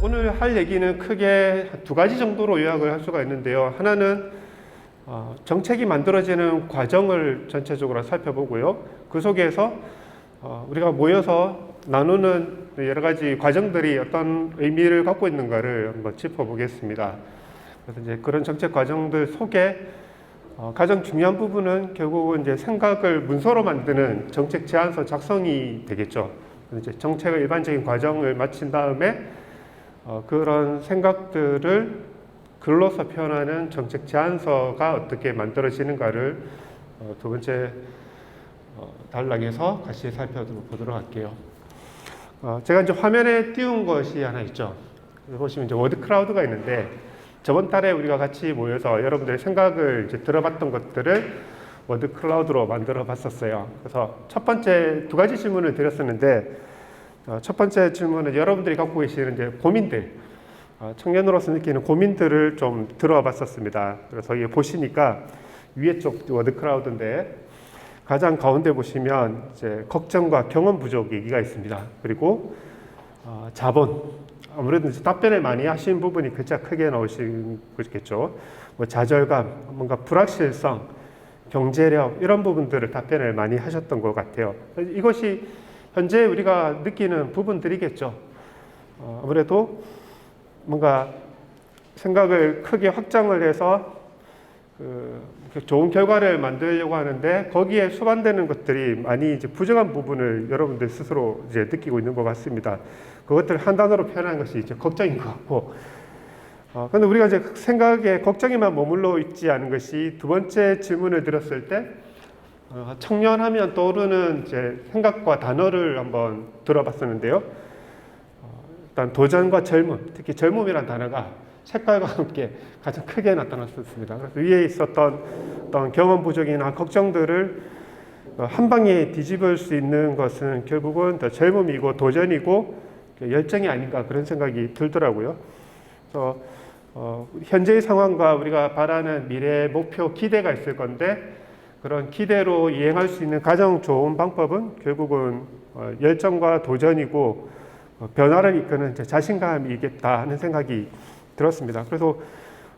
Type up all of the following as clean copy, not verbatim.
오늘 할 얘기는 크게 두 가지 정도로 요약을 할 수가 있는데요. 하나는 정책이 만들어지는 과정을 전체적으로 살펴보고요. 그 속에서 우리가 모여서 나누는 여러 가지 과정들이 어떤 의미를 갖고 있는가를 한번 짚어보겠습니다. 그래서 이제 그런 정책 과정들 속에 가장 중요한 부분은 결국은 이제 생각을 문서로 만드는 정책 제안서 작성이 되겠죠. 이제 정책의 일반적인 과정을 마친 다음에 그런 생각들을 글로서 표현하는 정책 제안서가 어떻게 만들어지는가를 두 번째 단락에서 같이 살펴보도록 할게요. 제가 이제 화면에 띄운 것이 하나 있죠. 보시면 이제 워드 클라우드가 있는데 저번 달에 우리가 같이 모여서 여러분들의 생각을 이제 들어봤던 것들을 워드 클라우드로 만들어 봤었어요. 그래서 첫 번째 두 가지 질문을 드렸었는데 첫 번째 질문은 여러분들이 갖고 계시는 이제 고민들, 청년으로서 느끼는 고민들을 좀 들어봤었습니다. 그래서 이게 보시니까 위에 쪽 워드 클라우드인데 가장 가운데 보시면 이제 걱정과 경험 부족 얘기가 있습니다. 그리고 자본, 아무래도 이제 답변을 많이 하신 부분이 글자 크게 나오신 거겠죠. 뭐 좌절감, 뭔가 불확실성, 경제력 이런 부분들을 답변을 많이 하셨던 것 같아요. 이것이 현재 우리가 느끼는 부분들이겠죠. 아무래도 뭔가 생각을 크게 확장을 해서 좋은 결과를 만들려고 하는데 거기에 수반되는 것들이 많이 이제 부족한 부분을 여러분들 스스로 이제 느끼고 있는 것 같습니다. 그것들을 한 단어로 표현한 것이 이제 걱정인 것 같고, 그런데 우리가 이제 생각에 걱정에만 머물러 있지 않은 것이 두 번째 질문을 드렸을 때 청년하면 떠오르는 제 생각과 단어를 한번 들어봤었는데요. 일단 도전과 젊음, 특히 젊음이라는 단어가 색깔과 함께 가장 크게 나타났었습니다. 그래서 위에 있었던 어떤 경험 부족이나 걱정들을 한 방에 뒤집을 수 있는 것은 결국은 더 젊음이고 도전이고 열정이 아닌가 그런 생각이 들더라고요. 그래서 현재의 상황과 우리가 바라는 미래의 목표, 기대가 있을 건데 그런 기대로 이행할 수 있는 가장 좋은 방법은 결국은 열정과 도전이고 변화를 이끄는 자신감이겠다 하는 생각이 들었습니다. 그래서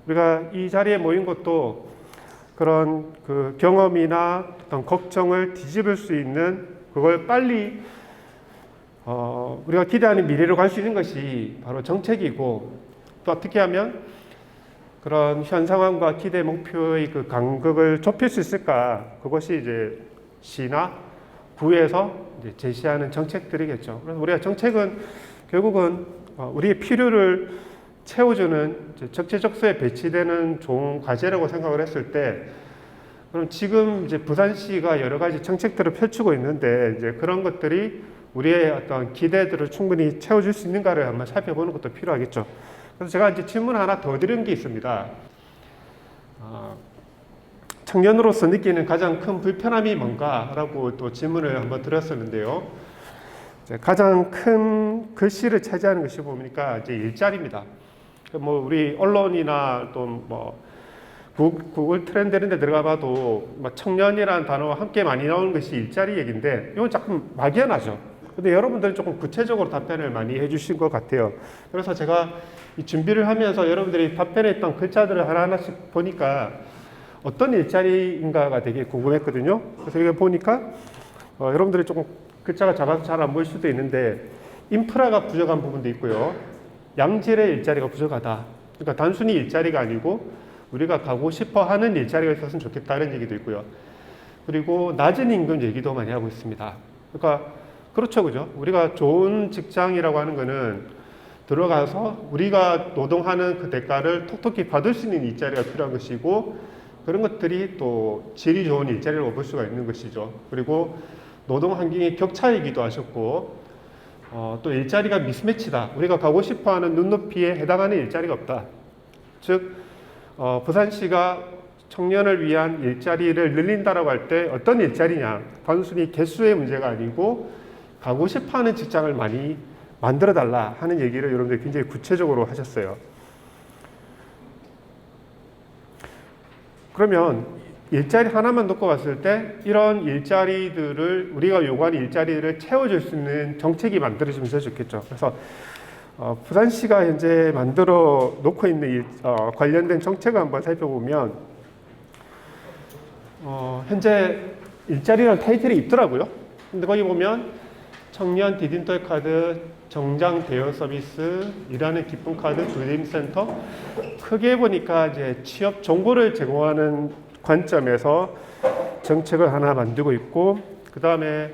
우리가 이 자리에 모인 것도 그런 그 경험이나 어떤 걱정을 뒤집을 수 있는 그걸 빨리 우리가 기대하는 미래로 갈 수 있는 것이 바로 정책이고 또 어떻게 하면 그런 현 상황과 기대 목표의 그 간극을 좁힐 수 있을까? 그것이 이제 시나 구에서 이제 제시하는 정책들이겠죠. 그래서 우리가 정책은 결국은 우리의 필요를 채워주는 적재적소에 배치되는 좋은 과제라고 생각을 했을 때, 그럼 지금 이제 부산시가 여러 가지 정책들을 펼치고 있는데 이제 그런 것들이 우리의 어떤 기대들을 충분히 채워줄 수 있는가를 한번 살펴보는 것도 필요하겠죠. 그래서 제가 이제 질문 하나 더 드린 게 있습니다. 청년으로서 느끼는 가장 큰 불편함이 뭔가라고 또 질문을 한번 드렸었는데요. 가장 큰 글씨를 차지하는 것이 보니까 이제 일자리입니다. 뭐 우리 언론이나 또 뭐 구글 트렌드 이런 데 들어가 봐도 뭐 청년이라는 단어와 함께 많이 나오는 것이 일자리 얘기인데 이건 조금 막연하죠. 근데 여러분들은 조금 구체적으로 답변을 많이 해주신 것 같아요. 그래서 제가 이 준비를 하면서 여러분들이 답변했던 글자들을 하나하나씩 보니까 어떤 일자리인가가 되게 궁금했거든요. 그래서 이거 보니까 여러분들이 조금 글자가 작아서 잘 안 보일 수도 있는데 인프라가 부족한 부분도 있고요. 양질의 일자리가 부족하다. 그러니까 단순히 일자리가 아니고 우리가 가고 싶어 하는 일자리가 있었으면 좋겠다는 얘기도 있고요. 그리고 낮은 임금 얘기도 많이 하고 있습니다. 그러니까 그렇죠, 그죠? 우리가 좋은 직장이라고 하는 거는 들어가서 우리가 노동하는 그 대가를 톡톡히 받을 수 있는 일자리가 필요한 것이고 그런 것들이 또 질이 좋은 일자리라고 볼 수가 있는 것이죠. 그리고 노동 환경의 격차이기도 하셨고 또 일자리가 미스매치다. 우리가 가고 싶어하는 눈높이에 해당하는 일자리가 없다. 즉 부산시가 청년을 위한 일자리를 늘린다라고 할 때 어떤 일자리냐? 단순히 개수의 문제가 아니고 가고 싶어하는 직장을 많이 만들어달라 하는 얘기를 여러분들이 굉장히 구체적으로 하셨어요. 그러면 일자리 하나만 놓고 봤을 때 이런 일자리들을 우리가 요구하는 일자리를 채워줄 수 있는 정책이 만들어지면 좋겠죠. 그래서 부산시가 현재 만들어 놓고 있는 관련된 정책을 한번 살펴보면 현재 일자리라는 타이틀이 있더라고요. 근데 거기 보면 청년 디지털 카드, 정장 대여 서비스, 일하는 기쁨 카드, 조림센터. 크게 보니까 이제 취업 정보를 제공하는 관점에서 정책을 하나 만들고 있고, 그 다음에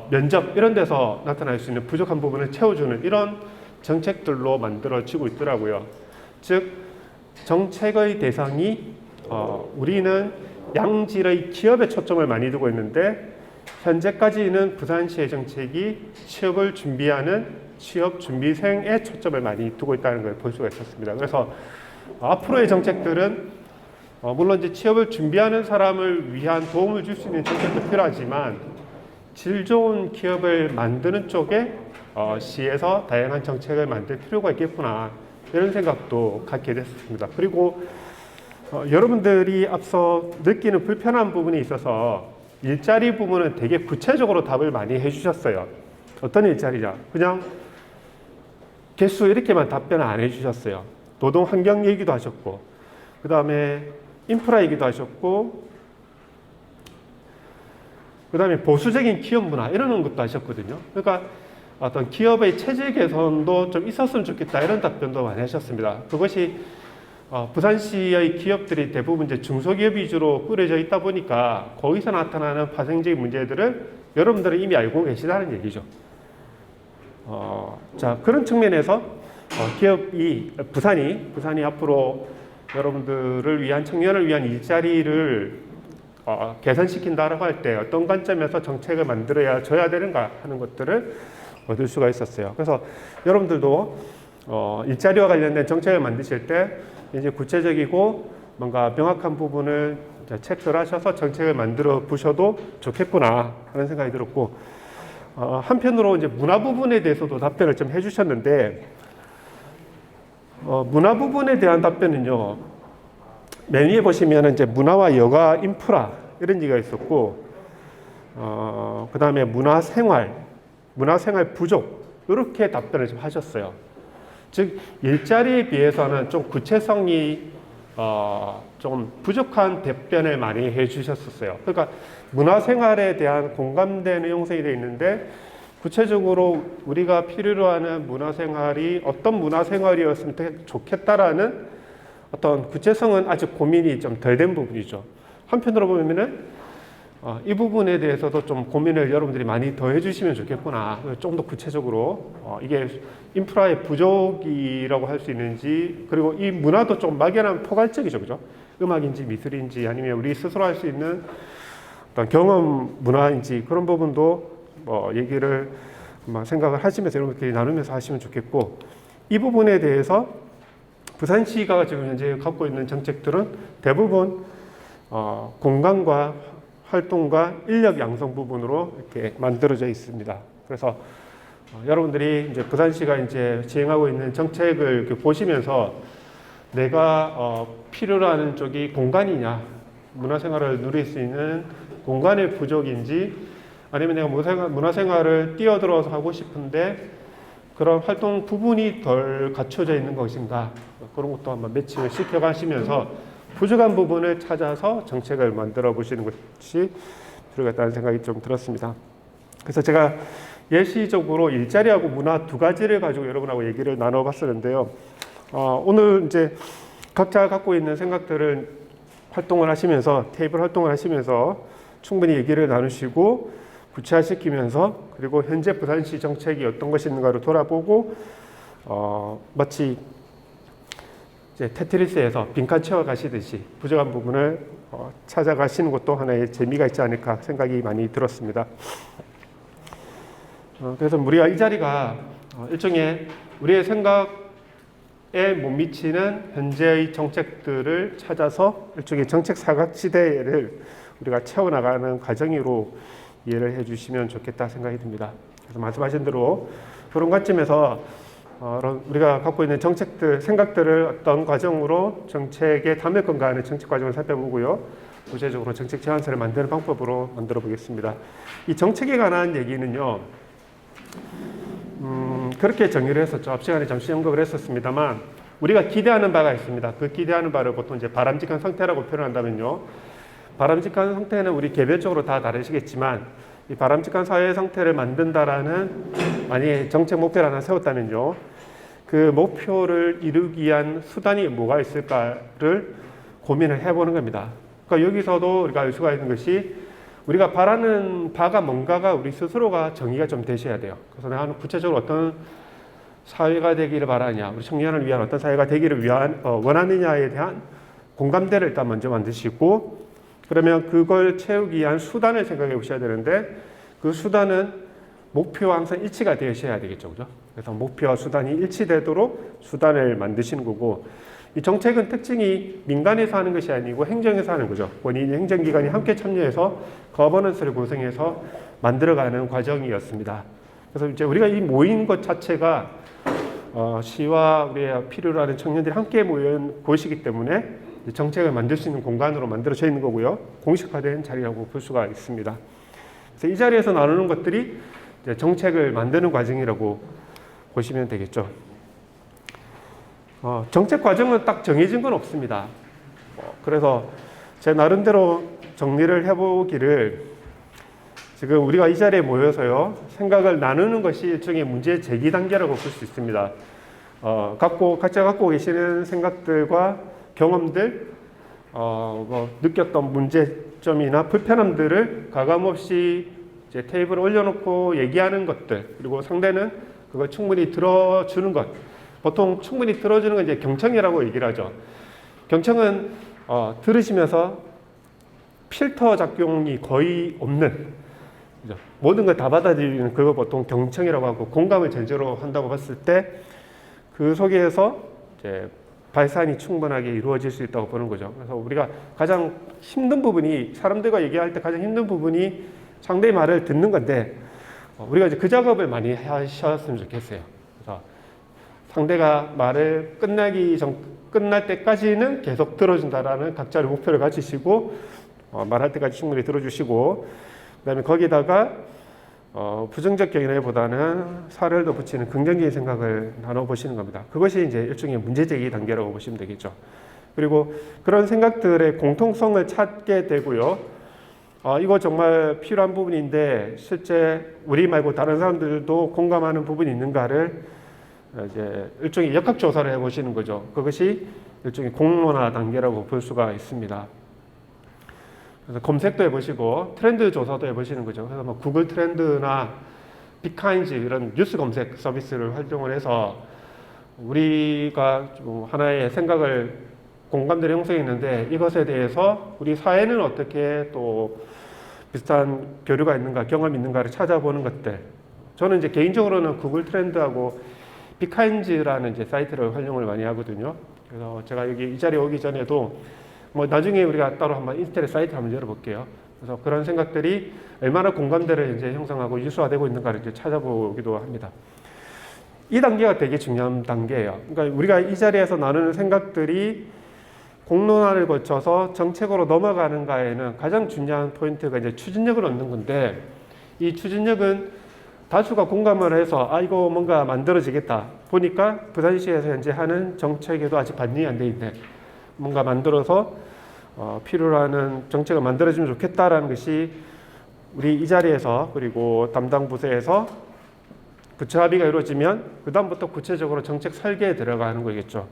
면접 이런 데서 나타날 수 있는 부족한 부분을 채워주는 이런 정책들로 만들어지고 있더라고요. 즉 정책의 대상이 우리는 양질의 기업에 초점을 많이 두고 있는데, 현재까지는 부산시의 정책이 취업을 준비하는 취업 준비생에 초점을 많이 두고 있다는 걸 볼 수가 있었습니다. 그래서 앞으로의 정책들은 물론 이제 취업을 준비하는 사람을 위한 도움을 줄 수 있는 정책도 필요하지만, 질 좋은 기업을 만드는 쪽에 시에서 다양한 정책을 만들 필요가 있겠구나, 이런 생각도 갖게 됐습니다. 그리고 여러분들이 앞서 느끼는 불편한 부분이 있어서 일자리 부분은 되게 구체적으로 답을 많이 해주셨어요. 어떤 일자리냐? 그냥 개수 이렇게만 답변을 안 해주셨어요. 노동 환경 얘기도 하셨고, 그 다음에 인프라 얘기도 하셨고, 그 다음에 보수적인 기업 문화 이런 것도 하셨거든요. 그러니까 어떤 기업의 체질 개선도 좀 있었으면 좋겠다, 이런 답변도 많이 하셨습니다. 그것이 부산시의 기업들이 대부분 이제 중소기업 위주로 꾸려져 있다 보니까 거기서 나타나는 파생적인 문제들을 여러분들은 이미 알고 계시다는 얘기죠. 자, 그런 측면에서 부산이 앞으로 여러분들을 위한, 청년을 위한 일자리를 개선시킨다라고 할 때 어떤 관점에서 정책을 줘야 되는가 하는 것들을 얻을 수가 있었어요. 그래서 여러분들도 일자리와 관련된 정책을 만드실 때 이제 구체적이고 뭔가 명확한 부분을 체크를 하셔서 정책을 만들어 보셔도 좋겠구나 하는 생각이 들었고, 한편으로 이제 문화 부분에 대해서도 답변을 좀 해주셨는데, 문화 부분에 대한 답변은요, 맨 위에 보시면 이제 문화와 여가 인프라 이런 얘기가 있었고, 그 다음에 문화생활 부족, 이렇게 답변을 좀 하셨어요. 즉 일자리에 비해서는 좀 구체성이 좀 부족한 답변을 많이 해주셨었어요. 그러니까 문화생활에 대한 공감되는 형성이 되어 있는데, 구체적으로 우리가 필요로 하는 문화생활이 어떤 문화생활이었으면 좋겠다라는 어떤 구체성은 아직 고민이 좀 덜 된 부분이죠. 한편으로 보면은 이 부분에 대해서도 좀 고민을 여러분들이 많이 더 해주시면 좋겠구나. 좀 더 구체적으로 이게 인프라의 부족이라고 할 수 있는지, 그리고 이 문화도 좀 막연한 포괄적이죠, 그죠? 음악인지 미술인지 아니면 우리 스스로 할 수 있는 어떤 경험 문화인지, 그런 부분도 얘기를 생각을 하시면서 여러분들끼리 나누면서 하시면 좋겠고, 이 부분에 대해서 부산시가 지금 현재 갖고 있는 정책들은 대부분 공간과 활동과 인력 양성 부분으로 이렇게 만들어져 있습니다. 그래서 여러분들이 이제 부산시가 이제 시행하고 있는 정책을 이렇게 보시면서 내가 필요로 하는 쪽이 공간이냐, 문화생활을 누릴 수 있는 공간의 부족인지, 아니면 내가 문화생활을 뛰어들어서 하고 싶은데 그런 활동 부분이 덜 갖춰져 있는 것인가, 그런 것도 한번 매칭을 시켜가시면서 부족한 부분을 찾아서 정책을 만들어 보시는 것이 필요하다는 생각이 좀 들었습니다. 그래서 제가 예시적으로 일자리하고 문화 두 가지를 가지고 여러분하고 얘기를 나눠봤었는데요. 오늘 이제 각자 갖고 있는 생각들을 활동을 하시면서, 테이블 활동을 하시면서 충분히 얘기를 나누시고 구체화시키면서, 그리고 현재 부산시 정책이 어떤 것이 있는가를 돌아보고 마치 이제 테트리스에서 빈칸 채워 가시듯이 부족한 부분을 찾아가시는 것도 하나의 재미가 있지 않을까 생각이 많이 들었습니다. 그래서 우리가 이 자리가 일종의 우리의 생각에 못 미치는 현재의 정책들을 찾아서 일종의 정책 사각지대를 우리가 채워나가는 과정으로 이해를 해주시면 좋겠다 생각이 듭니다. 그래서 말씀하신 대로 그런 관점에서 우리가 갖고 있는 정책들, 생각들을 어떤 과정으로 정책에 담을 건가 하는 정책 과정을 살펴보고요. 구체적으로 정책 제안서를 만드는 방법으로 만들어 보겠습니다. 이 정책에 관한 얘기는요, 그렇게 정의를 했었죠. 앞 시간에 잠시 언급을 했었습니다만 우리가 기대하는 바가 있습니다. 그 기대하는 바를 보통 이제 바람직한 상태라고 표현한다면요. 바람직한 상태는 우리 개별적으로 다 다르시겠지만 이 바람직한 사회 상태를 만든다라는 만약에 정책 목표를 하나 세웠다면요. 그 목표를 이루기 위한 수단이 뭐가 있을까를 고민을 해보는 겁니다. 그러니까 여기서도 우리가 알 수가 있는 것이 우리가 바라는 바가 뭔가가 우리 스스로가 정의가 좀 되셔야 돼요. 그래서 나는 구체적으로 어떤 사회가 되기를 바라냐, 우리 청년을 위한 어떤 사회가 되기를 위한 원하느냐에 대한 공감대를 일단 먼저 만드시고 그러면 그걸 채우기 위한 수단을 생각해 보셔야 되는데 그 수단은 목표와 항상 일치가 되셔야 되겠죠. 그죠? 그래서 목표와 수단이 일치되도록 수단을 만드시는 거고 이 정책은 특징이 민간에서 하는 것이 아니고 행정에서 하는 거죠. 본인이 행정기관이 함께 참여해서 거버넌스를 구성해서 만들어가는 과정이었습니다. 그래서 이제 우리가 이 모인 것 자체가 시와 우리의 필요로 하는 청년들이 함께 모인 곳이기 때문에 정책을 만들 수 있는 공간으로 만들어져 있는 거고요. 공식화된 자리라고 볼 수가 있습니다. 그래서 이 자리에서 나누는 것들이 이제 정책을 만드는 과정이라고 보시면 되겠죠. 정책 과정은 딱 정해진 건 없습니다. 그래서 제 나름대로 정리를 해보기를 지금 우리가 이 자리에 모여서요 생각을 나누는 것이 일종의 문제 제기 단계라고 볼 수 있습니다. 각자 갖고 계시는 생각들과 경험들, 느꼈던 문제점이나 불편함들을 가감없이 이제 테이블에 올려놓고 얘기하는 것들, 그리고 상대는 그걸 충분히 들어주는 것. 보통 충분히 들어주는 건 이제 경청이라고 얘기를 하죠. 경청은 들으시면서 필터 작용이 거의 없는, 그죠? 모든 걸 다 받아들이는 그걸 보통 경청이라고 하고 공감을 제조로 한다고 봤을 때 그 속에서 이제 발산이 충분하게 이루어질 수 있다고 보는 거죠. 그래서 우리가 가장 힘든 부분이 사람들과 얘기할 때 가장 힘든 부분이 상대의 말을 듣는 건데 우리가 이제 그 작업을 많이 하셨으면 좋겠어요. 그래서 상대가 말을 끝날 때까지는 계속 들어준다라는 각자의 목표를 가지시고 말할 때까지 충분히 들어주시고 그다음에 거기다가 부정적 경향보다는 살을 더 붙이는 긍정적인 생각을 나눠보시는 겁니다. 그것이 이제 일종의 문제제기 단계라고 보시면 되겠죠. 그리고 그런 생각들의 공통성을 찾게 되고요. 이거 정말 필요한 부분인데 실제 우리 말고 다른 사람들도 공감하는 부분이 있는가를 이제 일종의 역학조사를 해보시는 거죠. 그것이 일종의 공론화 단계라고 볼 수가 있습니다. 그래서 검색도 해보시고 트렌드 조사도 해보시는 거죠. 그래서 뭐 구글 트렌드나 빅카인즈 이런 뉴스 검색 서비스를 활용을 해서 우리가 좀 하나의 생각을 공감대를 형성했는데 이것에 대해서 우리 사회는 어떻게 또 비슷한 교류가 있는가, 경험이 있는가를 찾아보는 것들. 저는 이제 개인적으로는 구글 트렌드하고 빅카인즈라는 이제 사이트를 활용을 많이 하거든요. 그래서 제가 여기 이 자리에 오기 전에도 뭐 나중에 우리가 따로 한번 인터넷 사이트 한번 열어볼게요. 그래서 그런 생각들이 얼마나 공감대를 이제 형성하고 유수화되고 있는가를 이제 찾아보기도 합니다. 이 단계가 되게 중요한 단계예요. 그러니까 우리가 이 자리에서 나누는 생각들이 공론화를 거쳐서 정책으로 넘어가는가에는 가장 중요한 포인트가 이제 추진력을 얻는 건데 이 추진력은 다수가 공감을 해서 이거 뭔가 만들어지겠다 보니까 부산시에서 현재 하는 정책에도 아직 반영이 안 돼 있네. 뭔가 만들어서 필요로 하는 정책을 만들어주면 좋겠다라는 것이 우리 이 자리에서 그리고 담당 부서에서 부처 합의가 이루어지면 그 다음부터 구체적으로 정책 설계에 들어가는 거겠죠.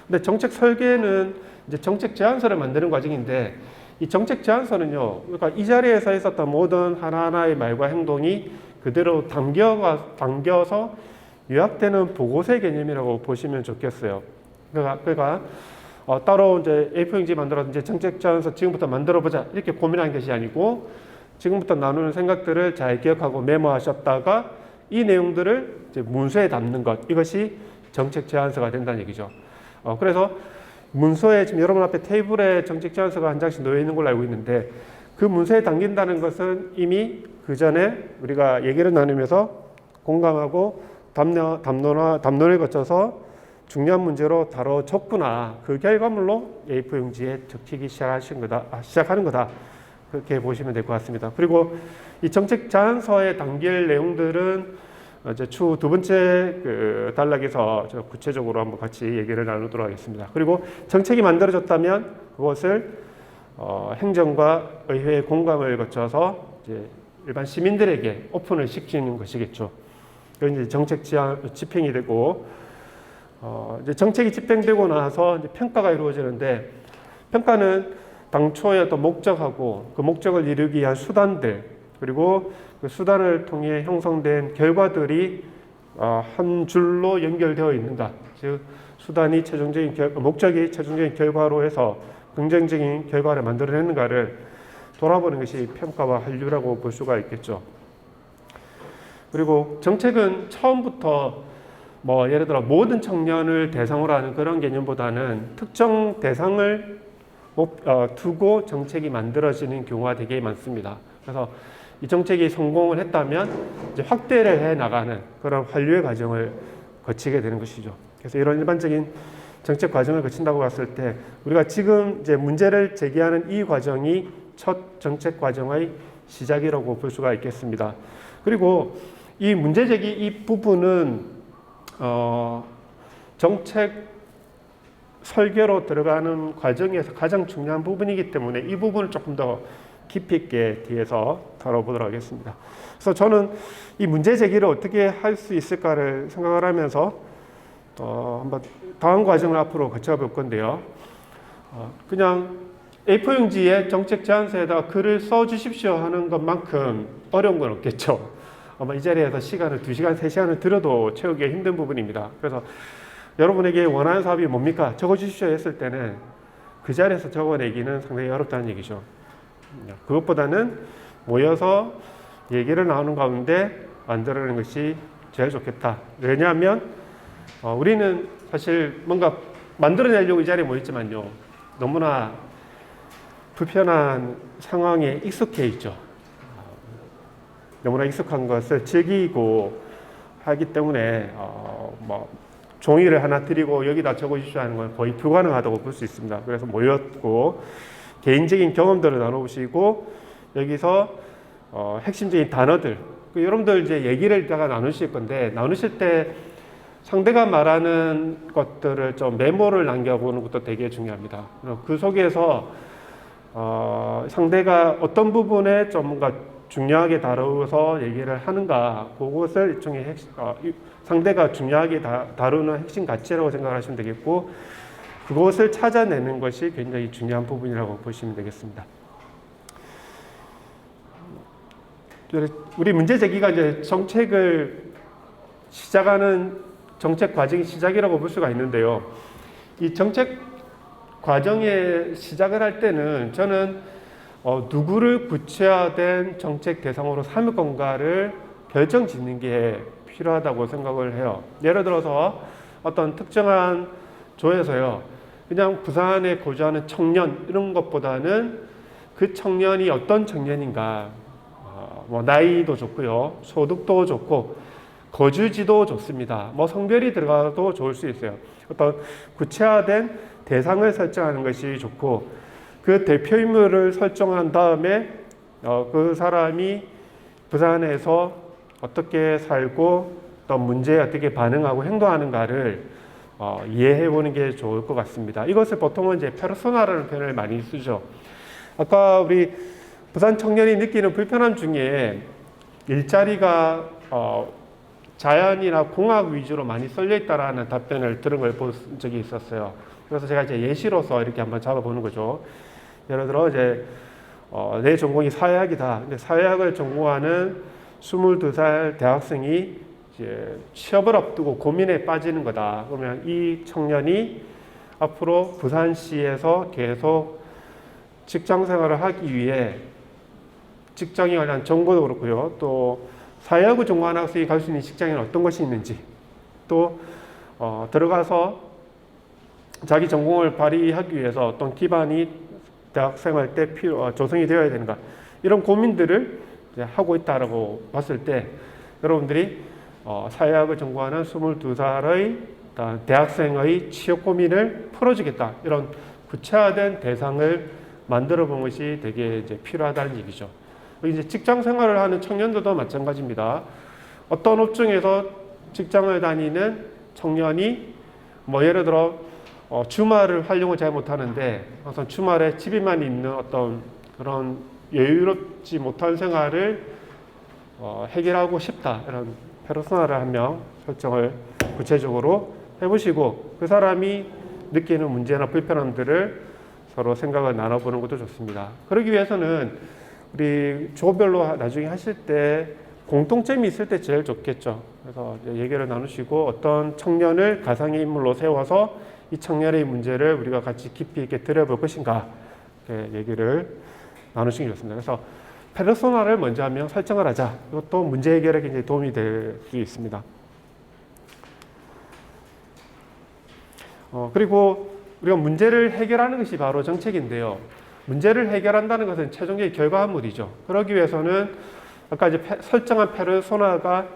근데 정책 설계는 이제 정책 제안서를 만드는 과정인데 이 정책 제안서는요, 그러니까 이 자리에서 있었던 모든 하나하나의 말과 행동이 그대로 담겨서 요약되는 보고서의 개념이라고 보시면 좋겠어요. 그러니까 따로 이제 A4용지 만들어서 이제 정책 제안서 지금부터 만들어보자 이렇게 고민하는 것이 아니고 지금부터 나누는 생각들을 잘 기억하고 메모하셨다가 이 내용들을 이제 문서에 담는 것 이것이 정책 제안서가 된다는 얘기죠. 그래서 문서에 지금 여러분 앞에 테이블에 정책 제안서가 한 장씩 놓여 있는 걸로 알고 있는데 그 문서에 담긴다는 것은 이미 그 전에 우리가 얘기를 나누면서 공감하고 담론을 거쳐서 중요한 문제로 다뤄졌구나. 그 결과물로 A4 용지에 적히기 시작하는 거다. 그렇게 보시면 될 것 같습니다. 그리고 이 정책 제안서에 담길 내용들은 이제 추후 두 번째 그 단락에서 저 구체적으로 한번 같이 얘기를 나누도록 하겠습니다. 그리고 정책이 만들어졌다면 그것을 행정과 의회의 공감을 거쳐서 이제 일반 시민들에게 오픈을 시키는 것이겠죠. 그건 이제 정책 집행이 되고 이제 정책이 집행되고 나서 이제 평가가 이루어지는데, 평가는 당초의 어떤 목적하고 그 목적을 이루기 위한 수단들, 그리고 그 수단을 통해 형성된 결과들이 한 줄로 연결되어 있는가, 즉 수단이 목적이 최종적인 결과로 해서 긍정적인 결과를 만들어내는가를 돌아보는 것이 평가와 한류라고 볼 수가 있겠죠. 그리고 정책은 처음부터 뭐 예를 들어 모든 청년을 대상으로 하는 그런 개념보다는 특정 대상을 두고 정책이 만들어지는 경우가 되게 많습니다. 그래서 이 정책이 성공을 했다면 이제 확대를 해 나가는 그런 환류의 과정을 거치게 되는 것이죠. 그래서 이런 일반적인 정책 과정을 거친다고 봤을 때 우리가 지금 이제 문제를 제기하는 이 과정이 첫 정책 과정의 시작이라고 볼 수가 있겠습니다. 그리고 이 문제 제기 이 부분은 정책 설계로 들어가는 과정에서 가장 중요한 부분이기 때문에 이 부분을 조금 더 깊이 있게 뒤에서 다뤄보도록 하겠습니다. 그래서 저는 이 문제 제기를 어떻게 할 수 있을까를 생각을 하면서 한번 다음 과정을 앞으로 거쳐볼 건데요. 그냥 A4 용지에 정책 제안서에다가 글을 써 주십시오 하는 것만큼 어려운 건 없겠죠. 아마 이 자리에서 시간을 2시간, 3시간을 들어도 채우기 힘든 부분입니다. 그래서 여러분에게 원하는 사업이 뭡니까? 적어주십시오 했을 때는 그 자리에서 적어내기는 상당히 어렵다는 얘기죠. 그것보다는 모여서 얘기를 나누는 가운데 만들어내는 것이 제일 좋겠다. 왜냐하면 우리는 사실 뭔가 만들어내려고 이 자리에 모였지만요, 너무나 불편한 상황에 익숙해 있죠. 너무나 익숙한 것을 즐기고 하기 때문에 뭐 종이를 하나 드리고 여기다 적어주십시오 하는 건 거의 불가능하다고 볼 수 있습니다. 그래서 모였고 개인적인 경험들을 나눠보시고 여기서 핵심적인 단어들, 여러분들 이제 얘기를 이따가 나누실 건데, 나누실 때 상대가 말하는 것들을 좀 메모를 남겨보는 것도 되게 중요합니다. 그 속에서 상대가 어떤 부분에 좀 뭔가 중요하게 다루어서 얘기를 하는가, 그것을 일종의 상대가 중요하게 다루는 핵심 가치라고 생각하시면 되겠고, 그것을 찾아내는 것이 굉장히 중요한 부분이라고 보시면 되겠습니다. 우리 문제 제기가 이제 정책을 시작하는 정책 과정의 시작이라고 볼 수가 있는데요. 이 정책 과정에 시작을 할 때는 저는 누구를 구체화된 정책 대상으로 삼을 건가를 결정 짓는 게 필요하다고 생각을 해요. 예를 들어서 어떤 특정한 조에서요, 그냥 부산에 거주하는 청년 이런 것보다는 그 청년이 어떤 청년인가, 뭐 나이도 좋고요, 소득도 좋고 거주지도 좋습니다. 뭐 성별이 들어가도 좋을 수 있어요. 어떤 구체화된 대상을 설정하는 것이 좋고, 그 대표인물을 설정한 다음에 그 사람이 부산에서 어떻게 살고 또 문제에 어떻게 반응하고 행동하는가를 이해해 보는 게 좋을 것 같습니다. 이것을 보통은 이제 페르소나라는 표현을 많이 쓰죠. 아까 우리 부산 청년이 느끼는 불편함 중에 일자리가 자연이나 공학 위주로 많이 쏠려 있다라는 답변을 들은 걸 본 적이 있었어요. 그래서 제가 이제 예시로서 이렇게 한번 잡아보는 거죠. 예를 들어 이제 내 전공이 사회학이다. 근데 사회학을 전공하는 22살 대학생이 이제 취업을 앞두고 고민에 빠지는 거다. 그러면 이 청년이 앞으로 부산시에서 계속 직장 생활을 하기 위해 직장에 관한 정보도 그렇고요. 또 사회학을 전공하는 학생이 갈 수 있는 직장에는 어떤 것이 있는지, 또 들어가서 자기 전공을 발휘하기 위해서 어떤 기반이 대학생활 때 조성이 되어야 되는가, 이런 고민들을 이제 하고 있다라고 봤을 때 여러분들이 사회학을 전공하는 22살의 대학생의 취업 고민을 풀어주겠다, 이런 구체화된 대상을 만들어 본 것이 되게 이제 필요하다는 얘기죠. 이제 직장 생활을 하는 청년들도 마찬가지입니다. 어떤 업종에서 직장을 다니는 청년이 뭐 예를 들어 주말을 활용을 잘 못하는데 항상 주말에 집에만 있는 어떤 그런 여유롭지 못한 생활을 해결하고 싶다, 이런 페르소나를 한 명 설정을 구체적으로 해보시고 그 사람이 느끼는 문제나 불편함들을 서로 생각을 나눠보는 것도 좋습니다. 그러기 위해서는 우리 조별로 나중에 하실 때 공통점이 있을 때 제일 좋겠죠. 그래서 얘기를 나누시고 어떤 청년을 가상의 인물로 세워서 이 청년의 문제를 우리가 같이 깊이 있게 들여볼 것인가, 이렇게 얘기를 나누시는 게 좋습니다. 그래서 페르소나를 먼저 하면 설정을 하자. 이것도 문제 해결에 굉장히 도움이 될 수 있습니다. 그리고 우리가 문제를 해결하는 것이 바로 정책인데요. 문제를 해결한다는 것은 최종적인 결과물이죠. 그러기 위해서는 아까 이제 설정한 페르소나가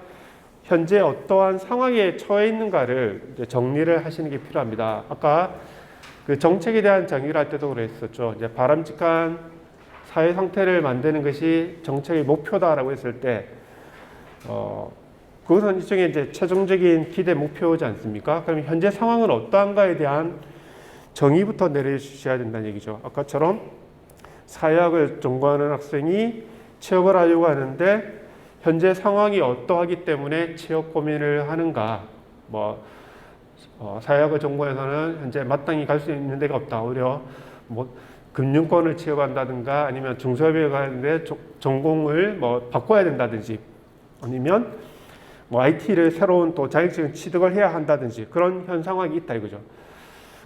현재 어떠한 상황에 처해 있는가를 이제 정리를 하시는 게 필요합니다. 아까 그 정책에 대한 정의를 할 때도 그랬었죠. 이제 바람직한 사회 상태를 만드는 것이 정책의 목표다라고 했을 때, 그것은 일종의 이제 최종적인 기대 목표지 않습니까? 그럼 현재 상황은 어떠한가에 대한 정의부터 내려주셔야 된다는 얘기죠. 아까처럼 사회학을 전공하는 학생이 취업을 하려고 하는데 현재 상황이 어떠하기 때문에 취업 고민을 하는가? 사회학을 전공해서는 현재 마땅히 갈 수 있는 데가 없다. 오히려 금융권을 취업한다든가 아니면 중소기업에 가는데 전공을 바꿔야 된다든지 아니면 IT를 새로운 또 자격증 취득을 해야 한다든지 그런 현 상황이 있다 이거죠.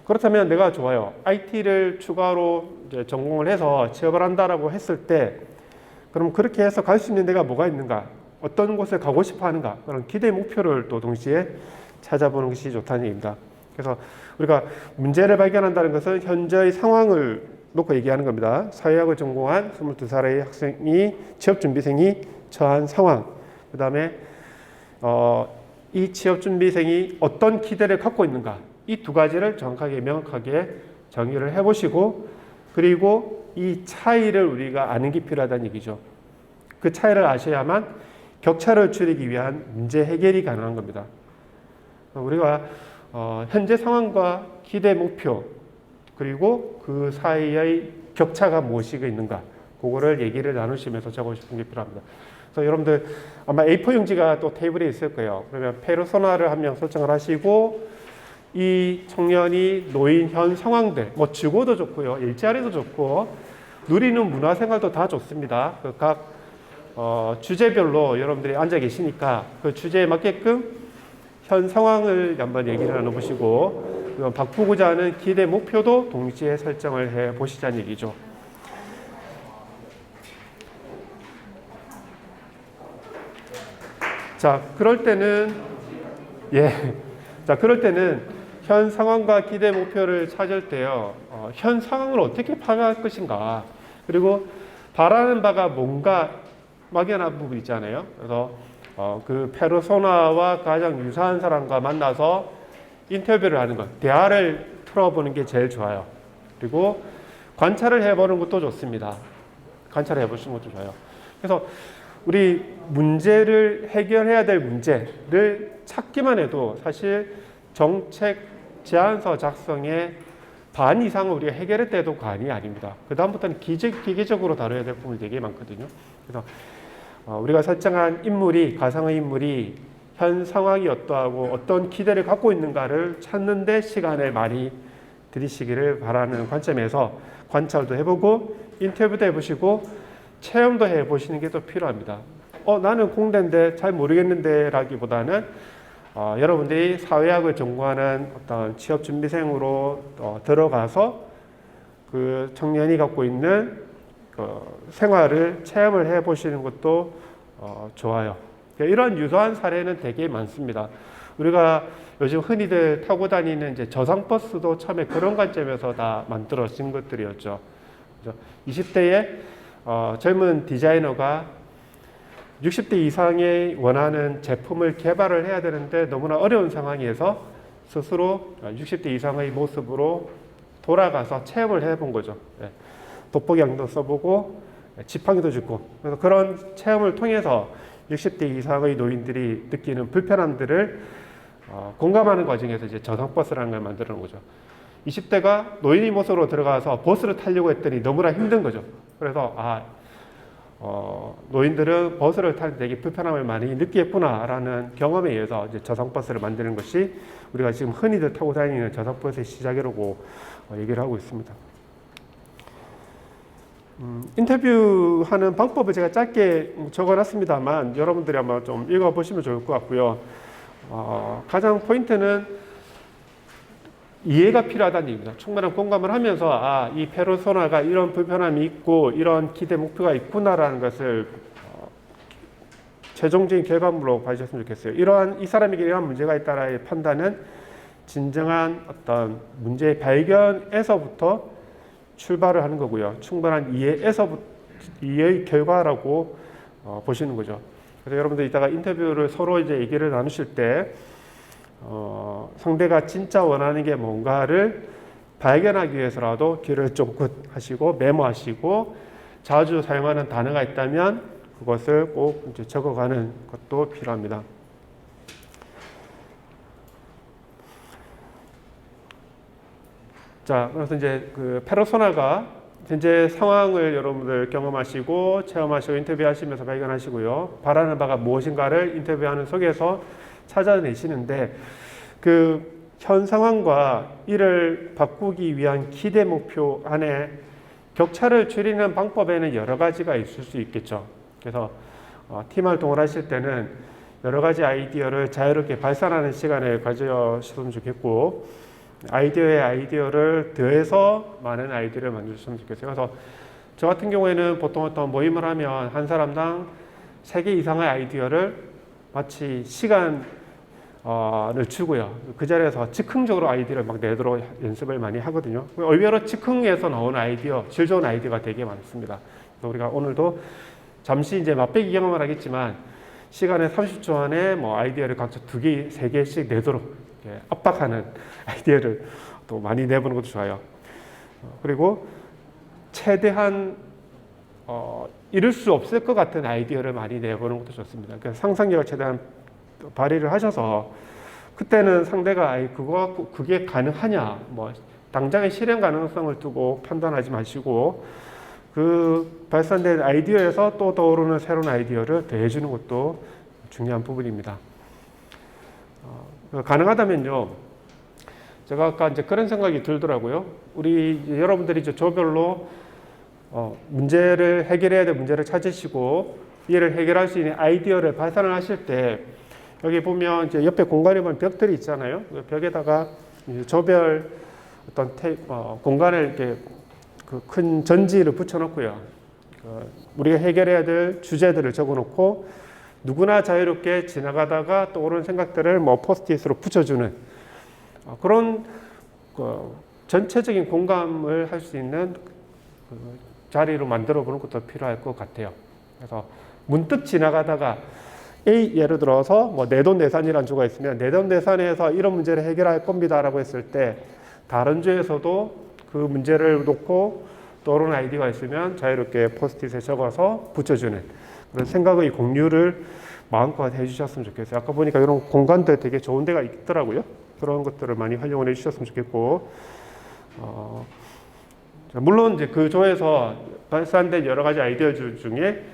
그렇다면 내가 좋아요. IT를 추가로 이제 전공을 해서 취업을 한다라고 했을 때 그럼 그렇게 해서 갈 수 있는 데가 뭐가 있는가? 어떤 곳에 가고 싶어 하는가? 그런 기대 목표를 또 동시에 찾아보는 것이 좋다는 얘기입니다. 그래서 우리가 문제를 발견한다는 것은 현재의 상황을 놓고 얘기하는 겁니다. 사회학을 전공한 22살의 학생이 취업준비생이 처한 상황, 그 다음에 이 취업준비생이 어떤 기대를 갖고 있는가, 이 두 가지를 정확하게 명확하게 정의를 해보시고 그리고 이 차이를 우리가 아는 게 필요하다는 얘기죠. 그 차이를 아셔야만 격차를 줄이기 위한 문제 해결이 가능한 겁니다. 우리가 현재 상황과 기대 목표 그리고 그 사이의 격차가 무엇이 있는가, 그거를 얘기를 나누시면서 적어주시는 게 필요합니다. 그래서 여러분들 아마 A4 용지가 또 테이블에 있을 거예요. 그러면 페르소나를 한 명 설정을 하시고 이 청년이 놓인 현 상황들, 주거도 좋고요, 일자리도 좋고 누리는 문화생활도 다 좋습니다. 각 주제별로 여러분들이 앉아 계시니까 그 주제에 맞게끔 현 상황을 한번 얘기를 나눠보시고 바꾸고자 하는 기대 목표도 동시에 설정을 해 보시자는 얘기죠. 자, 그럴 때는 현 상황과 기대 목표를 찾을 때요, 현 상황을 어떻게 파악할 것인가, 그리고 바라는 바가 뭔가 막연한 부분 있잖아요. 그래서 그 페르소나와 가장 유사한 사람과 만나서 인터뷰를 하는 것, 대화를 틀어보는 게 제일 좋아요. 그리고 관찰을 해보는 것도 좋습니다. 관찰을 해보시는 것도 좋아요. 그래서 우리 문제를 해결해야 될 문제를 찾기만 해도 사실 정책 제안서 작성의 반 이상은 우리가 해결했대도 과언이 아닙니다. 그 다음부터는 기계적으로 다뤄야 될 부분이 되게 많거든요. 그래서 우리가 설정한 인물이, 가상의 인물이 현 상황이 어떠하고 어떤 기대를 갖고 있는가를 찾는 데 시간을 많이 들이시기를 바라는 관점에서 관찰도 해보고 인터뷰도 해보시고 체험도 해보시는 게 또 필요합니다. 나는 공대인데 잘 모르겠는데 라기보다는 여러분들이 사회학을 전공하는 어떤 취업준비생으로 들어가서 그 청년이 갖고 있는 생활을 체험을 해보시는 것도 좋아요. 이런 유사한 사례는 되게 많습니다. 우리가 요즘 흔히들 타고 다니는 이제 저상버스도 처음에 그런 관점에서 다 만들어진 것들이었죠. 20대에 젊은 디자이너가 60대 이상의 원하는 제품을 개발을 해야 되는데 너무나 어려운 상황에서 스스로 60대 이상의 모습으로 돌아가서 체험을 해본 거죠. 돋보기형도 써보고 지팡이도 짚고, 그래서 그런 체험을 통해서 60대 이상의 노인들이 느끼는 불편함들을 공감하는 과정에서 이제 저상버스라는 걸 만드는 거죠. 20대가 노인의 모습으로 들어가서 버스를 타려고 했더니 너무나 힘든 거죠. 그래서 노인들은 버스를 탈 때 되게 불편함을 많이 느끼겠구나라는 경험에 의해서 이제 저상버스를 만드는 것이 우리가 지금 흔히들 타고 다니는 저상버스의 시작이라고 얘기를 하고 있습니다. 인터뷰하는 방법을 제가 짧게 적어놨습니다만 여러분들이 한번 좀 읽어보시면 좋을 것 같고요. 가장 포인트는 이해가 필요하다는 얘기입니다. 충분한 공감을 하면서 이 페르소나가 이런 불편함이 있고 이런 기대 목표가 있구나라는 것을 최종적인 결과물로 봐주셨으면 좋겠어요. 이 사람에게 이러한 문제가 있다라의 판단은 진정한 어떤 문제의 발견에서부터 출발을 하는 거고요. 충분한 이해의 결과라고 보시는 거죠. 그래서 여러분들 이따가 인터뷰를 서로 이제 얘기를 나누실 때 상대가 진짜 원하는 게 뭔가를 발견하기 위해서라도 귀를 쫑긋 하시고 메모하시고 자주 사용하는 단어가 있다면 그것을 꼭 이제 적어가는 것도 필요합니다. 자, 그래서 이제 그 페르소나가 현재 상황을 여러분들 경험하시고 체험하시고 인터뷰하시면서 발견하시고요. 바라는 바가 무엇인가를 인터뷰하는 속에서 찾아내시는데 그 현 상황과 이를 바꾸기 위한 기대 목표 안에 격차를 줄이는 방법에는 여러 가지가 있을 수 있겠죠. 그래서 팀 활동을 하실 때는 여러 가지 아이디어를 자유롭게 발산하는 시간을 가져셨으면 좋겠고 아이디어에 아이디어를 더해서 많은 아이디어를 만들었으면 좋겠어요. 그래서 저 같은 경우에는 보통 어떤 모임을 하면 한 사람당 3개 이상의 아이디어를 마치 시간을 주고요. 그 자리에서 즉흥적으로 아이디어를 막 내도록 연습을 많이 하거든요. 의외로 즉흥에서 나오는 아이디어, 질 좋은 아이디어가 되게 많습니다. 그래서 우리가 오늘도 잠시 이제 맛배기 경험을 하겠지만 시간에 30초 안에 뭐 아이디어를 각자 2개, 3개씩 내도록 압박하는 아이디어를 또 많이 내보는 것도 좋아요. 그리고 최대한 이룰 수 없을 것 같은 아이디어를 많이 내보는 것도 좋습니다. 그러니까 상상력을 최대한 발휘를 하셔서 그때는 상대가 그게 가능하냐, 뭐 당장의 실행 가능성을 두고 판단하지 마시고 그 발산된 아이디어에서 또 떠오르는 새로운 아이디어를 더해주는 것도 중요한 부분입니다. 가능하다면요, 제가 아까 이제 그런 생각이 들더라고요. 우리 여러분들이 이제 조별로 문제를 해결해야 될 문제를 찾으시고 이를 해결할 수 있는 아이디어를 발산을 하실 때 여기 보면 이제 옆에 공간에 보면 벽들이 있잖아요. 그 벽에다가 조별 어떤 공간을 이렇게 그 큰 전지를 붙여놓고요. 우리가 해결해야 될 주제들을 적어놓고 누구나 자유롭게 지나가다가 떠오르는 생각들을 뭐 포스트잇으로 붙여주는 그런 전체적인 공감을 할 수 있는 자리로 만들어 보는 것도 필요할 것 같아요. 그래서 문득 지나가다가 예를 들어서 뭐 내돈내산이라는 주가 있으면 내돈내산에서 이런 문제를 해결할 겁니다라고 했을 때 다른 주에서도 그 문제를 놓고 떠오르는 아이디어가 있으면 자유롭게 포스트잇에 적어서 붙여주는 그런 생각의 공유를 마음껏 해주셨으면 좋겠어요. 아까 보니까 이런 공간들 되게 좋은 데가 있더라고요. 그런 것들을 많이 활용을 해주셨으면 좋겠고, 물론 이제 그 조에서 발산된 여러 가지 아이디어 중에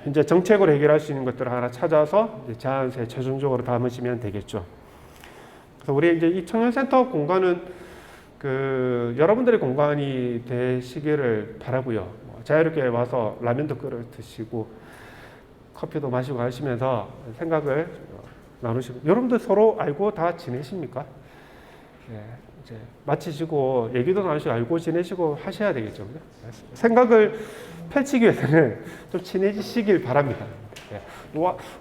현재 정책으로 해결할 수 있는 것들을 하나 찾아서 이제 제안서에 최종적으로 담으시면 되겠죠. 그래서 우리 이제 이 청년센터 공간은 여러분들의 공간이 되시기를 바라고요. 자유롭게 와서 라면도 끓여 드시고 커피도 마시고 하시면서 생각을 나누시고 여러분들 서로 알고 다 지내십니까? 네, 이제 마치시고 얘기도 나누시고 알고 지내시고 하셔야 되겠죠. 생각을 펼치기 위해서는 좀 친해지시길 바랍니다. 네.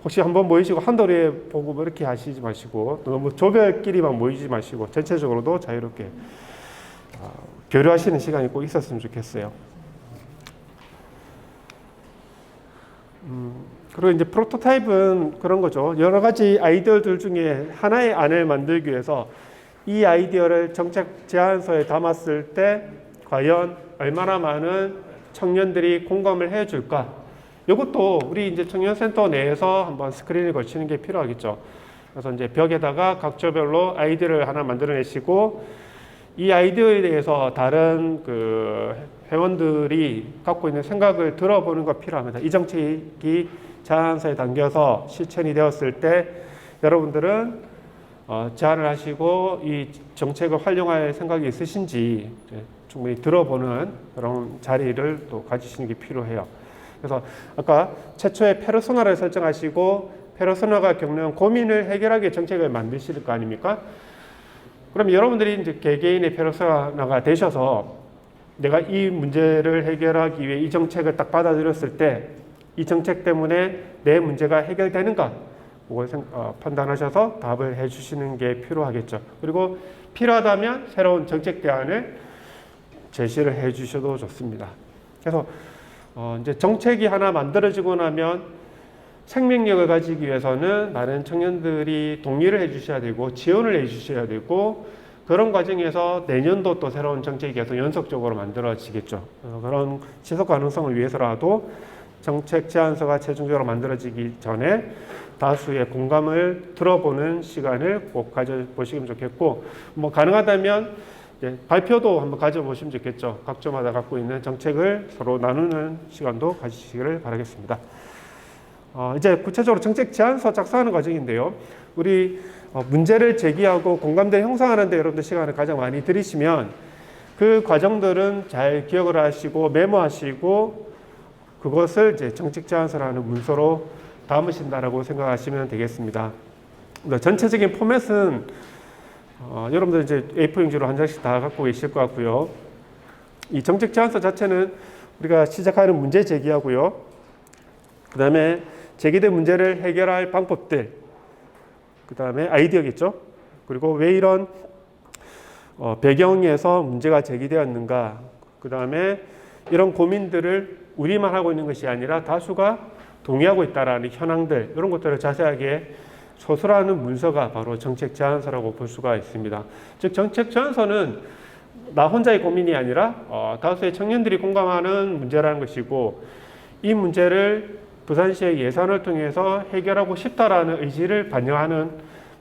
혹시 한번 모이시고 한도리에 보고 뭐 이렇게 하시지 마시고 너무 조별끼리만 모이지 마시고 전체적으로도 자유롭게 교류하시는 시간이 꼭 있었으면 좋겠어요. 그리고 이제 프로토타입은 그런 거죠. 여러 가지 아이디어들 중에 하나의 안을 만들기 위해서 이 아이디어를 정책 제안서에 담았을 때 과연 얼마나 많은 청년들이 공감을 해줄까? 이것도 우리 이제 청년센터 내에서 한번 스크린을 걸치는 게 필요하겠죠. 그래서 이제 벽에다가 각조별로 아이디를 하나 만들어내시고 이 아이디어에 대해서 다른 그 회원들이 갖고 있는 생각을 들어보는 거 필요합니다. 이 정책이 제안서에 담겨서 실천이 되었을 때 여러분들은 제안을 하시고 이 정책을 활용할 생각이 있으신지 충분히 들어보는 그런 자리를 또 가지시는 게 필요해요. 그래서 아까 최초에 페르소나를 설정하시고 페르소나가 겪는 고민을 해결하기 정책을 만드실 거 아닙니까? 그럼 여러분들이 이제 개개인의 페르소나가 되셔서 내가 이 문제를 해결하기 위해 이 정책을 딱 받아들였을 때 이 정책 때문에 내 문제가 해결되는가? 그걸 판단하셔서 답을 해주시는 게 필요하겠죠. 그리고 필요하다면 새로운 정책 대안을 제시를 해주셔도 좋습니다. 그래서 이제 정책이 하나 만들어지고 나면 생명력을 가지기 위해서는 많은 청년들이 동의를 해주셔야 되고 지원을 해주셔야 되고 그런 과정에서 내년도 또 새로운 정책이 계속 연속적으로 만들어지겠죠. 그런 지속 가능성을 위해서라도 정책 제안서가 최종적으로 만들어지기 전에 다수의 공감을 들어보는 시간을 꼭 가져보시면 좋겠고, 뭐 가능하다면 발표도 한번 가져보시면 좋겠죠. 각조마다 갖고 있는 정책을 서로 나누는 시간도 가지시기를 바라겠습니다. 이제 구체적으로 정책 제안서 작성하는 과정인데요. 우리 문제를 제기하고 공감대 형성하는 데 여러분들 시간을 가장 많이 들이시면 그 과정들은 잘 기억을 하시고 메모하시고 그것을 이제 정책 제안서라는 문서로 담으신다라고 생각하시면 되겠습니다. 전체적인 포맷은 여러분들 이제 A4 용지로 한 장씩 다 갖고 계실 것 같고요. 이 정책 제안서 자체는 우리가 시작하는 문제 제기하고요. 그 다음에 제기된 문제를 해결할 방법들, 그 다음에 아이디어겠죠. 그리고 왜 이런 배경에서 문제가 제기되었는가, 그 다음에 이런 고민들을 우리만 하고 있는 것이 아니라 다수가 동의하고 있다라는 현황들, 이런 것들을 자세하게 서술하는 문서가 바로 정책 제안서라고 볼 수가 있습니다. 즉 정책 제안서는 나 혼자의 고민이 아니라 다수의 청년들이 공감하는 문제라는 것이고, 이 문제를 부산시의 예산을 통해서 해결하고 싶다라는 의지를 반영하는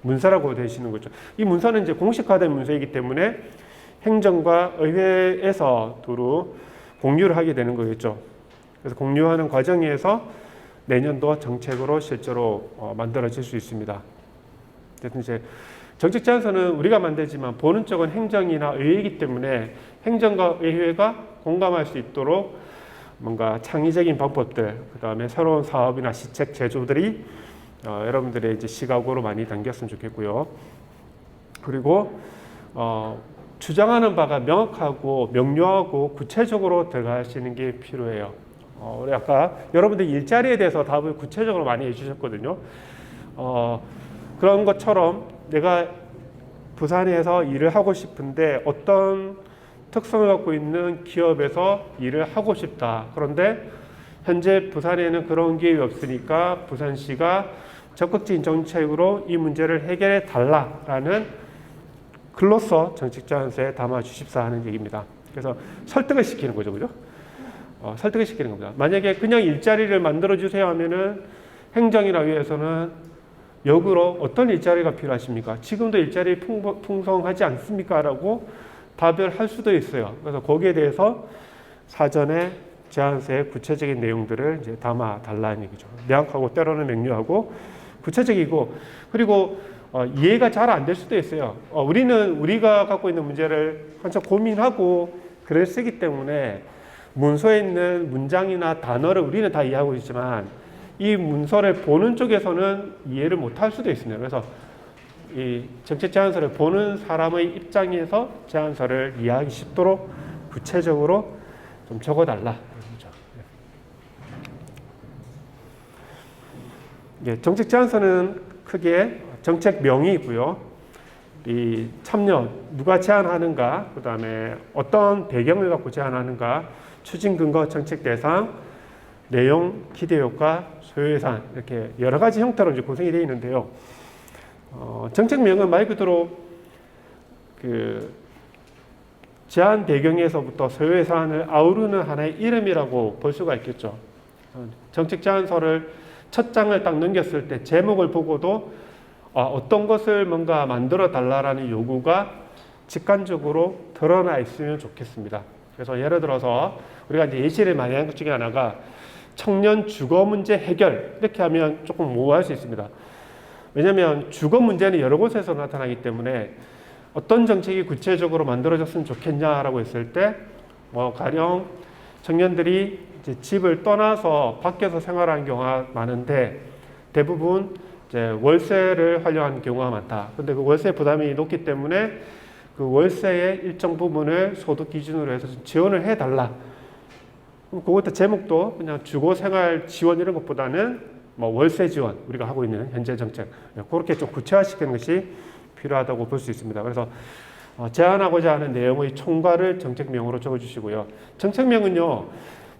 문서라고 되시는 거죠. 이 문서는 이제 공식화된 문서이기 때문에 행정과 의회에서 두루 공유를 하게 되는 거겠죠. 그래서 공유하는 과정에서 내년도 정책으로 실제로 만들어질 수 있습니다. 그래서 이제 정책 제안서는 우리가 만들지만 보는 쪽은 행정이나 의회이기 때문에 행정과 의회가 공감할 수 있도록 뭔가 창의적인 방법들, 그 다음에 새로운 사업이나 시책 제조들이 여러분들의 이제 시각으로 많이 담겼으면 좋겠고요. 그리고 주장하는 바가 명확하고 명료하고 구체적으로 들어가시는 게 필요해요. 우리 아까 여러분들 일자리에 대해서 답을 구체적으로 많이 해주셨거든요. 그런 것처럼 내가 부산에서 일을 하고 싶은데 어떤 특성을 갖고 있는 기업에서 일을 하고 싶다. 그런데 현재 부산에는 그런 기업이 없으니까 부산시가 적극적인 정책으로 이 문제를 해결해 달라라는 글로써 정책 제안서에 담아 주십사 하는 얘기입니다. 그래서 설득을 시키는 거죠, 그죠? 설득을 시키는 겁니다. 만약에 그냥 일자리를 만들어 주세요 하면은 행정이나 위에서는 역으로 어떤 일자리가 필요하십니까? 지금도 일자리 풍성하지 않습니까? 라고 답을 할 수도 있어요. 그래서 거기에 대해서 사전에 제안서에 구체적인 내용들을 이제 담아 달라는 얘기죠. 명확하고 때로는 명료하고 구체적이고, 그리고 이해가 잘 안 될 수도 있어요. 우리가 갖고 있는 문제를 한참 고민하고 글을 쓰기 때문에 문서에 있는 문장이나 단어를 우리는 다 이해하고 있지만 이 문서를 보는 쪽에서는 이해를 못할 수도 있습니다. 그래서 이 정책 제안서를 보는 사람의 입장에서 제안서를 이해하기 쉽도록 구체적으로 좀 적어달라. 정책 제안서는 크게 정책명이 있고요. 이 참여, 누가 제안하는가, 그 다음에 어떤 배경을 갖고 제안하는가, 추진 근거, 정책 대상, 내용, 기대 효과, 소요 예산, 이렇게 여러 가지 형태로 이제 구성이 되어 있는데요. 정책명은 말 그대로 그 제안 배경에서부터 소요 예산을 아우르는 하나의 이름이라고 볼 수가 있겠죠. 정책 제안서를 첫 장을 딱 넘겼을 때 제목을 보고도 어떤 것을 뭔가 만들어 달라라는 요구가 직관적으로 드러나 있으면 좋겠습니다. 그래서 예를 들어서 우리가 이제 예시를 많이 하는 것 중에 하나가 청년 주거 문제 해결, 이렇게 하면 조금 모호할 수 있습니다. 왜냐하면 주거 문제는 여러 곳에서 나타나기 때문에 어떤 정책이 구체적으로 만들어졌으면 좋겠냐라고 했을 때 가령 청년들이 이제 집을 떠나서 밖에서 생활하는 경우가 많은데 대부분 이제 월세를 활용하는 경우가 많다. 근데 그 월세 부담이 높기 때문에 그 월세의 일정 부분을 소득 기준으로 해서 지원을 해달라. 그럼 그것도 제목도 그냥 주거생활 지원 이런 것보다는 월세 지원, 우리가 하고 있는 현재 정책, 그렇게 좀 구체화시키는 것이 필요하다고 볼 수 있습니다. 그래서 제안하고자 하는 내용의 총괄을 정책명으로 적어주시고요. 정책명은요,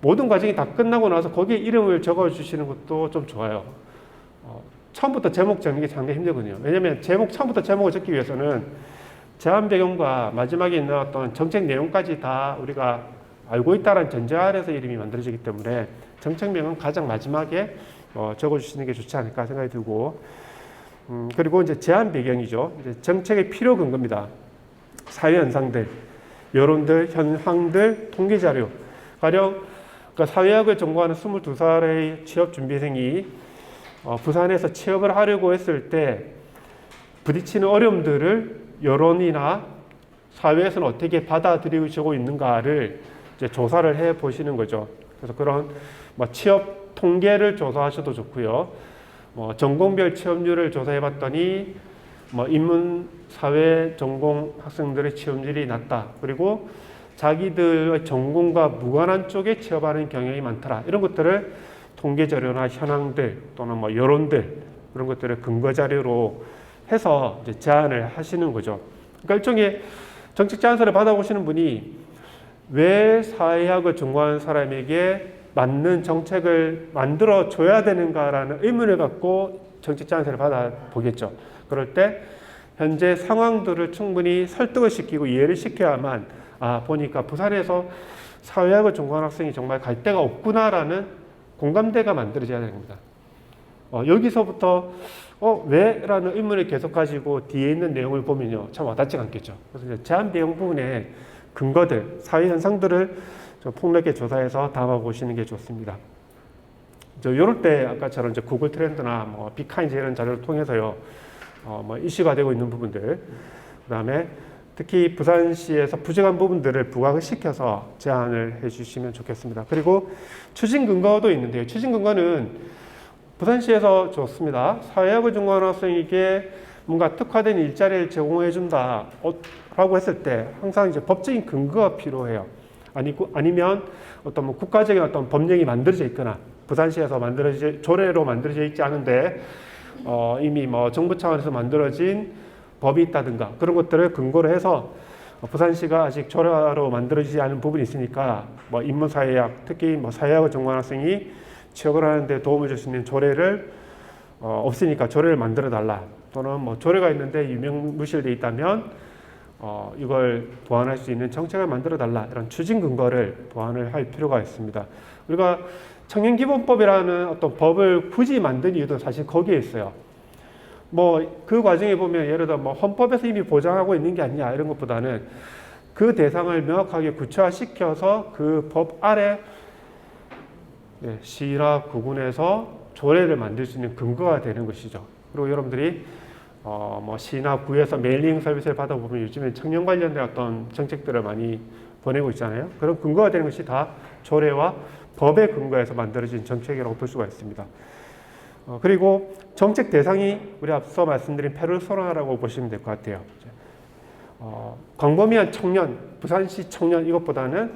모든 과정이 다 끝나고 나서 거기에 이름을 적어주시는 것도 좀 좋아요. 처음부터 제목 적는 게 상당히 힘들거든요. 왜냐하면 처음부터 제목을 적기 위해서는 제안 배경과 마지막에 있는 어떤 정책 내용까지 다 우리가 알고 있다는 전제 아래서 이름이 만들어지기 때문에 정책명은 가장 마지막에 적어주시는 게 좋지 않을까 생각이 들고, 그리고 이제 제안 배경이죠. 이제 정책의 필요 근거입니다. 사회 현상들, 여론들, 현황들, 통계 자료. 가령 사회학을 전공하는 22살의 취업 준비생이 부산에서 취업을 하려고 했을 때 부딪히는 어려움들을 여론이나 사회에서는 어떻게 받아들이고 있는가를 이제 조사를 해 보시는 거죠. 그래서 그런 취업 통계를 조사하셔도 좋고요. 전공별 취업률을 조사해 봤더니 인문, 사회, 전공 학생들의 취업률이 낮다. 그리고 자기들의 전공과 무관한 쪽에 취업하는 경향이 많더라. 이런 것들을 통계 자료나 현황들 또는 여론들 그런 것들을 근거 자료로 해서 이제 제안을 하시는 거죠. 그러니까 일종의 정책 제안서를 받아보시는 분이 왜 사회학을 전공하는 사람에게 맞는 정책을 만들어 줘야 되는가라는 의문을 갖고 정책 제안서를 받아보겠죠. 그럴 때 현재 상황들을 충분히 설득을 시키고 이해를 시켜야만 보니까 부산에서 사회학을 전공하는 학생이 정말 갈 데가 없구나라는 공감대가 만들어져야 됩니다. 여기서부터 왜? 라는 의문을 계속 가지고 뒤에 있는 내용을 보면요, 참 와닿지 않겠죠. 그래서 이제 제안 배경 부분에 근거들, 사회 현상들을 좀 폭넓게 조사해서 담아보시는 게 좋습니다. 이럴 때 아까처럼 이제 구글 트렌드나 비카인즈 이런 자료를 통해서요, 이슈가 되고 있는 부분들, 그 다음에 특히 부산시에서 부족한 부분들을 부각을 시켜서 제안을 해주시면 좋겠습니다. 그리고 추진 근거도 있는데요. 추진 근거는 부산시에서 좋습니다. 사회학을 전공하는 학생에게 뭔가 특화된 일자리를 제공해 준다 라고 했을 때 항상 이제 법적인 근거가 필요해요. 아니면 어떤 국가적인 어떤 법령이 만들어져 있거나 부산시에서 조례로 만들어져 있지 않은데 이미 정부 차원에서 만들어진 법이 있다든가 그런 것들을 근거로 해서 부산시가 아직 조례로 만들어지지 않은 부분이 있으니까 인문사회학, 특히 사회학을 전공하는 학생이 취업을 하는데 도움을 줄 수 있는 조례를 없으니까 조례를 만들어 달라. 또는 조례가 있는데 유명무실돼 있다면 이걸 보완할 수 있는 정책을 만들어 달라. 이런 추진 근거를 보완을 할 필요가 있습니다. 우리가 청년기본법이라는 어떤 법을 굳이 만든 이유도 사실 거기에 있어요. 그 과정에 보면 예를 들어 헌법에서 이미 보장하고 있는 게 아니냐 이런 것보다는 그 대상을 명확하게 구체화시켜서 그 법 아래 시나 구군에서 조례를 만들 수 있는 근거가 되는 것이죠. 그리고 여러분들이 시나 구에서 메일링 서비스를 받아보면 요즘에 청년 관련된 어떤 정책들을 많이 보내고 있잖아요. 그런 근거가 되는 것이 다 조례와 법에 근거해서 만들어진 정책이라고 볼 수가 있습니다. 그리고 정책 대상이 우리 앞서 말씀드린 페르소나라고 보시면 될 것 같아요. 광범위한 청년, 부산시 청년 이것보다는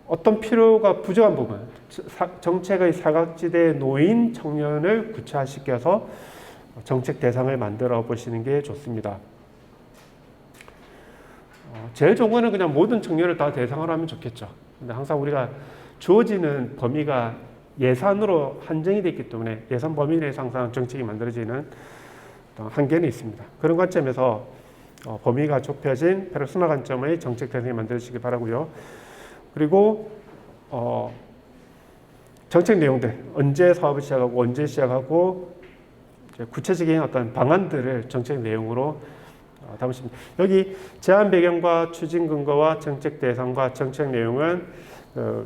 어떤 필요가 부족한 부분, 정책의 사각지대에 놓인 청년을 구체화시켜서 정책 대상을 만들어 보시는 게 좋습니다. 제일 좋은 거는 그냥 모든 청년을 다 대상으로 하면 좋겠죠. 근데 항상 우리가 주어지는 범위가 예산으로 한정이 되어 있기 때문에 예산 범위 내에서 항상 정책이 만들어지는 한계는 있습니다. 그런 관점에서 범위가 좁혀진 페르소나 관점의 정책 대상이 만들어지기 바라고요. 그리고 정책 내용들, 언제 사업을 시작하고 언제 시작하고 이제 구체적인 어떤 방안들을 정책 내용으로 담으십니다. 여기 제안 배경과 추진 근거와 정책 대상과 정책 내용은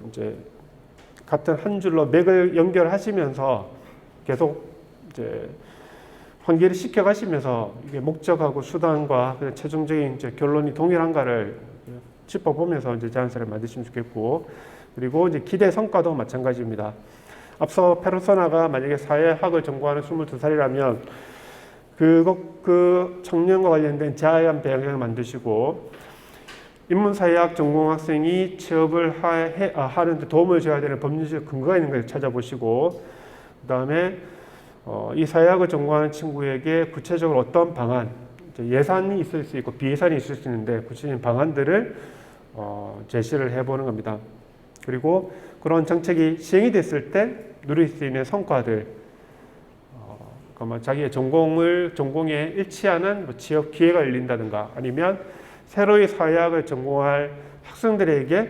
이제 같은 한 줄로 맥을 연결하시면서 계속 이제 환기를 시켜가시면서 이게 목적하고 수단과 최종적인 이제 결론이 동일한가를 짚어보면서 이제 제안서를 만드시면 좋겠고, 그리고 이제 기대 성과도 마찬가지입니다. 앞서 페르소나가 만약에 사회학을 전공하는 22살이라면 그 청년과 관련된 제안 배경을 만드시고, 인문사회학 전공 학생이 취업을 하는 데 도움을 줘야 되는 법률적 근거가 있는 걸 찾아보시고, 그 다음에 이 사회학을 전공하는 친구에게 구체적으로 어떤 방안, 예산이 있을 수 있고 비예산이 있을 수 있는데 구체적인 방안들을 제시를 해보는 겁니다. 그리고 그런 정책이 시행이 됐을 때 누릴 수 있는 성과들, 자기의 전공에 일치하는 취업 기회가 열린다든가, 아니면 새로이 사회학을 전공할 학생들에게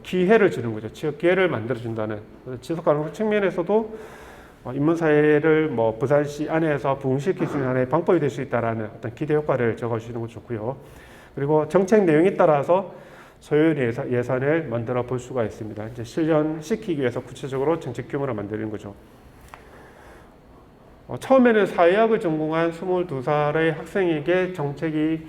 기회를 주는 거죠. 취업 기회를 만들어준다는, 지속 가능성 측면에서도 인문사회를 부산시 안에서 부흥시킬 수 있는 하나의 방법이 될 수 있다라는 어떤 기대 효과를 적어주시는 것도 좋고요. 그리고 정책 내용에 따라서 소요 예산을 만들어 볼 수가 있습니다. 이제 실현시키기 위해서 구체적으로 정책 규모를 만드는 거죠. 처음에는 사회학을 전공한 22살의 학생에게 정책이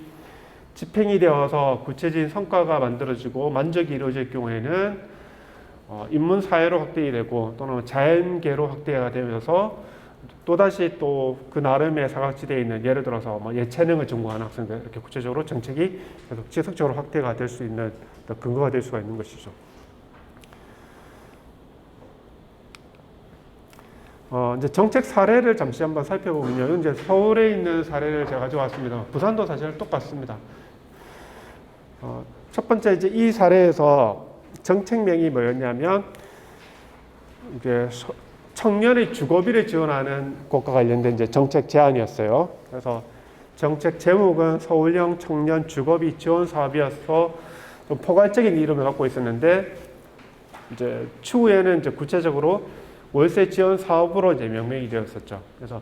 집행이 되어서 구체적인 성과가 만들어지고 만족이 이루어질 경우에는 인문사회로 확대되고 또는 자연계로 확대가 되면서 또다시 또 그 나름의 사각지대에 있는, 예를 들어서 예체능을 전공하는 학생들, 이렇게 구체적으로 정책이 계속 지속적으로 확대가 될 수 있는 근거가 될 수가 있는 것이죠. 이제 정책 사례를 잠시 한번 살펴보면요. 이제 서울에 있는 사례를 제가 가져왔습니다. 부산도 사실 똑같습니다. 첫 번째 이제 이 사례에서 정책명이 뭐였냐면 이게 청년의 주거비를 지원하는 것과 관련된 이제 정책 제안이었어요. 그래서 정책 제목은 서울형 청년 주거비 지원 사업이어서 좀 포괄적인 이름을 갖고 있었는데, 이제 추후에는 이제 구체적으로 월세 지원 사업으로 이제 명명이 되었었죠. 그래서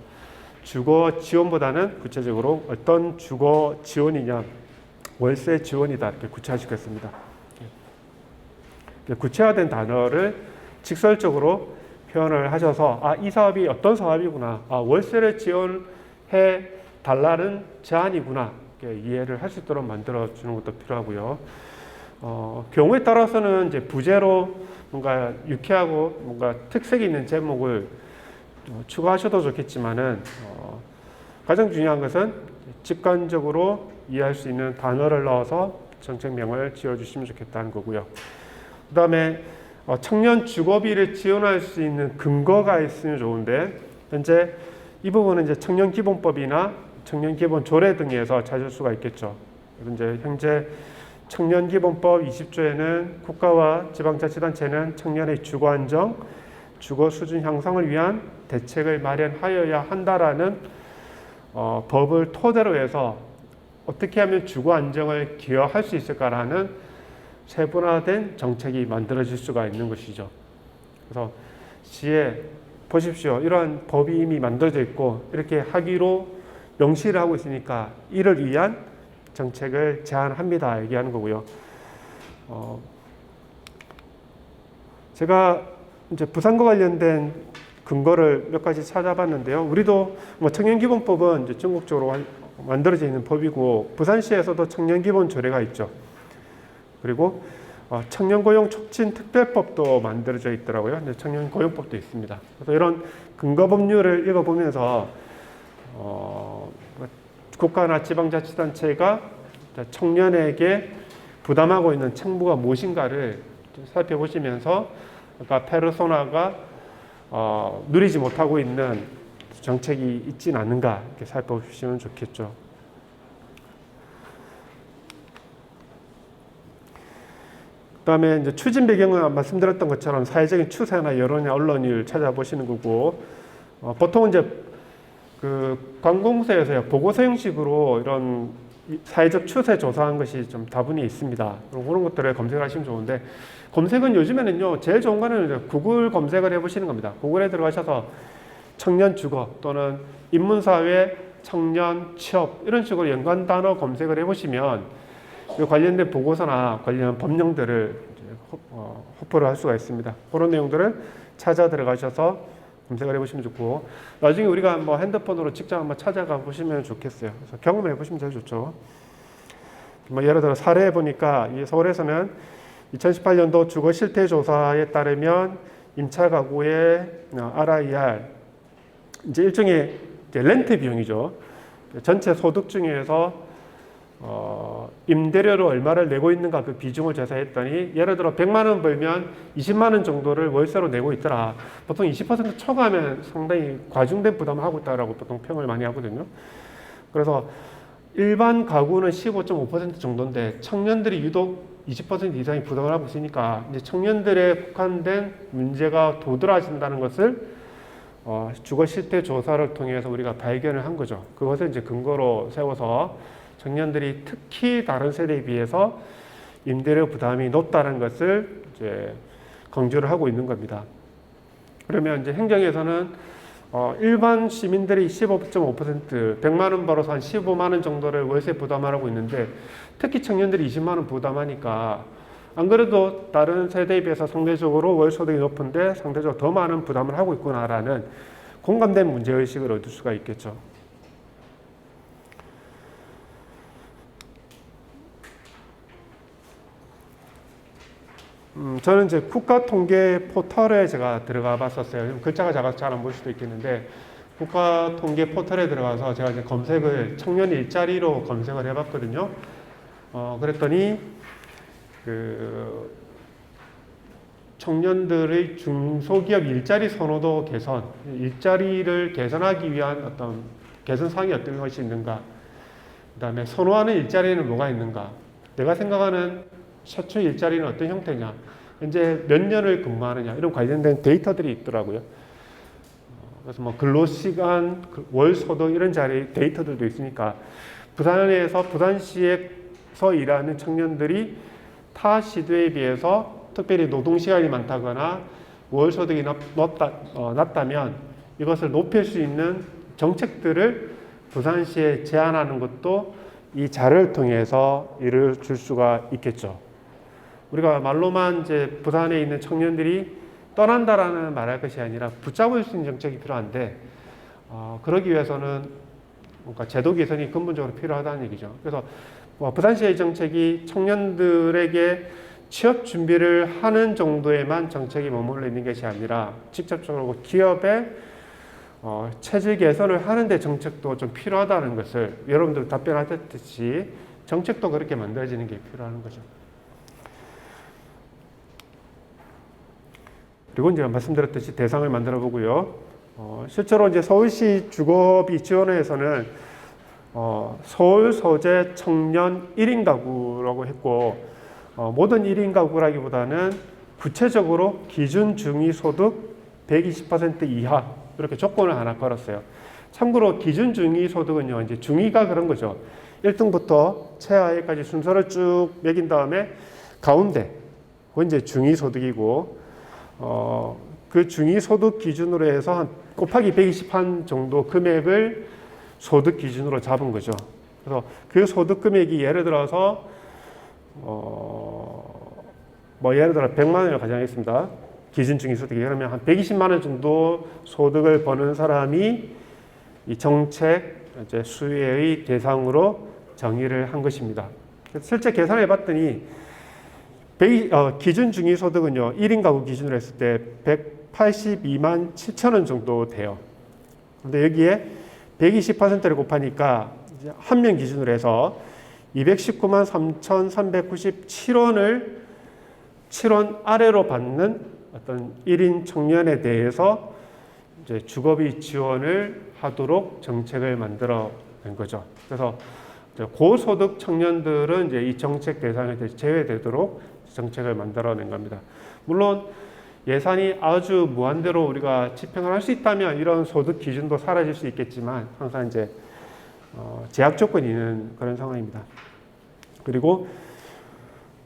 주거 지원보다는 구체적으로 어떤 주거 지원이냐, 월세 지원이다, 이렇게 구체화시켰습니다. 구체화된 단어를 직설적으로 표현을 하셔서 이 사업이 어떤 사업이구나, 월세를 지원해 달라는 제안이구나, 이렇게 이해를 할 수 있도록 만들어 주는 것도 필요하고요. 경우에 따라서는 이제 부제로 뭔가 유쾌하고 뭔가 특색이 있는 제목을 추가하셔도 좋겠지만은 가장 중요한 것은 직관적으로 이해할 수 있는 단어를 넣어서 정책명을 지어주시면 좋겠다는 거고요. 그 다음에 청년 주거비를 지원할 수 있는 근거가 있으면 좋은데, 현재 이 부분은 이제 청년기본법이나 청년기본조례 등에서 찾을 수가 있겠죠. 이제 현재 청년기본법 20조에는 국가와 지방자치단체는 청년의 주거 안정, 주거 수준 향상을 위한 대책을 마련하여야 한다라는 법을 토대로 해서 어떻게 하면 주거 안정을 기여할 수 있을까라는 세분화된 정책이 만들어질 수가 있는 것이죠. 그래서 시에 보십시오. 이러한 법이 이미 만들어져 있고 이렇게 하기로 명시를 하고 있으니까 이를 위한 정책을 제안합니다, 얘기하는 거고요. 제가 이제 부산과 관련된 근거를 몇 가지 찾아봤는데요. 우리도 청년기본법은 이제 전국적으로 만들어져 있는 법이고, 부산시에서도 청년기본조례가 있죠. 그리고 청년고용 촉진 특별법도 만들어져 있더라고요. 청년고용법도 있습니다. 그래서 이런 근거 법률을 읽어보면서 국가나 지방자치단체가 청년에게 부담하고 있는 책무가 무엇인가를 살펴보시면서 아까 페르소나가 누리지 못하고 있는 정책이 있지는 않는가, 이렇게 살펴보시면 좋겠죠. 그다음에 이제 추진 배경은 말씀드렸던 것처럼 사회적인 추세나 여론이나 언론을 찾아보시는 거고, 보통은 이제 그 관공서에서요 보고서 형식으로 이런 사회적 추세 조사한 것이 좀 다분히 있습니다. 그런 것들을 검색하시면 좋은데, 검색은 요즘에는요, 제일 좋은 거는 구글 검색을 해보시는 겁니다. 구글에 들어가셔서 청년 주거 또는 인문사회, 청년, 취업 이런 식으로 연관 단어 검색을 해보시면 관련된 보고서나 관련 법령들을 호포를 할 수가 있습니다. 그런 내용들을 찾아 들어가셔서 검색을 해보시면 좋고, 나중에 우리가 뭐 핸드폰으로 직접 한번 찾아가 보시면 좋겠어요. 그래서 경험해 보시면 제일 좋죠. 뭐 예를 들어 사례해 보니까 이 서울에서는 2018년도 주거 실태 조사에 따르면 임차 가구의 RIR, 이제 일종의 이제 렌트 비용이죠. 전체 소득 중에서 임대료를 얼마를 내고 있는가 그 비중을 조사했더니, 예를 들어 100만 원 벌면 20만 원 정도를 월세로 내고 있더라. 보통 20% 초과하면 상당히 과중된 부담을 하고 있다라고 보통 평을 많이 하거든요. 그래서 일반 가구는 15.5% 정도인데 청년들이 유독 20% 이상의 부담을 하고 있으니까 이제 청년들에 국한된 문제가 도드라진다는 것을 주거 실태 조사를 통해서 우리가 발견을 한 거죠. 그것을 이제 근거로 세워서 청년들이 특히 다른 세대에 비해서 임대료 부담이 높다는 것을 이제 강조를 하고 있는 겁니다. 그러면 이제 행정에서는 일반 시민들이 15.5%, 100만 원 벌어서 한 15만 원 정도를 월세 부담하고 있는데, 특히 청년들이 20만 원 부담하니까 안 그래도 다른 세대에 비해서 상대적으로 월 소득이 높은데 상대적으로 더 많은 부담을 하고 있구나라는 공감된 문제의식을 얻을 수가 있겠죠. 저는 이제 국가통계 포털에 제가 들어가 봤었어요. 글자가 작아서 잘 안 보일 수도 있겠는데, 국가통계 포털에 들어가서 제가 이제 검색을 청년 일자리로 검색을 해봤거든요. 그랬더니 그 청년들의 중소기업 일자리 선호도 개선, 일자리를 개선하기 위한 어떤 개선 사항이 어떤 것이 있는가, 그다음에 선호하는 일자리는 뭐가 있는가, 내가 생각하는 최초 일자리는 어떤 형태냐, 현재 몇 년을 근무하느냐, 이런 관련된 데이터들이 있더라고요. 그래서 뭐 근로시간, 월 소득 이런 자리 데이터들도 있으니까 부산시에서 일하는 청년들이 타 시도에 비해서 특별히 노동시간이 많다거나 월 소득이 낮다면 이것을 높일 수 있는 정책들을 부산시에 제안하는 것도 이 자료를 통해서 이룰 수가 있겠죠. 우리가 말로만 이제 부산에 있는 청년들이 떠난다라는 말할 것이 아니라 붙잡을 수 있는 정책이 필요한데, 그러기 위해서는 뭔가 제도 개선이 근본적으로 필요하다는 얘기죠. 그래서 부산시의 정책이 청년들에게 취업 준비를 하는 정도에만 정책이 머물러 있는 것이 아니라 직접적으로 기업의 체질 개선을 하는데 정책도 좀 필요하다는 것을 여러분들 답변하셨듯이 정책도 그렇게 만들어지는 게 필요한 거죠. 그리고 이제 말씀드렸듯이 대상을 만들어 보고요. 실제로 이제 서울시 주거비 지원회에서는 서울 소재 청년 1인 가구라고 했고, 모든 1인 가구라기보다는 구체적으로 기준 중위소득 120% 이하 이렇게 조건을 하나 걸었어요. 참고로 기준 중위소득은요, 이제 중위가 그런 거죠. 1등부터 최하위까지 순서를 쭉 매긴 다음에 가운데 그건 이제 중위소득이고, 그 중위소득 기준으로 해서 한 곱하기 120한 정도 금액을 소득 기준으로 잡은 거죠. 그래서 그 소득 금액이 예를 들어서 예를 들어 100만 원을 가정하겠습니다. 기준 중위소득이. 그러면 한 120만 원 정도 소득을 버는 사람이 이 정책 이제 수혜의 대상으로 정의를 한 것입니다. 실제 계산해 봤더니 기준 중위소득은요, 1인 가구 기준으로 했을 때 182만 7천 원 정도 돼요. 근데 여기에 120%를 곱하니까 한 명 기준으로 해서 219만 3,397원을 7원 아래로 받는 어떤 1인 청년에 대해서 이제 주거비 지원을 하도록 정책을 만들어 낸 거죠. 그래서 고소득 청년들은 이제 이 정책 대상에서 제외되도록 정책을 만들어낸 겁니다. 물론 예산이 아주 무한대로 우리가 집행을 할 수 있다면 이런 소득 기준도 사라질 수 있겠지만, 항상 이제 제약 조건이 있는 그런 상황입니다. 그리고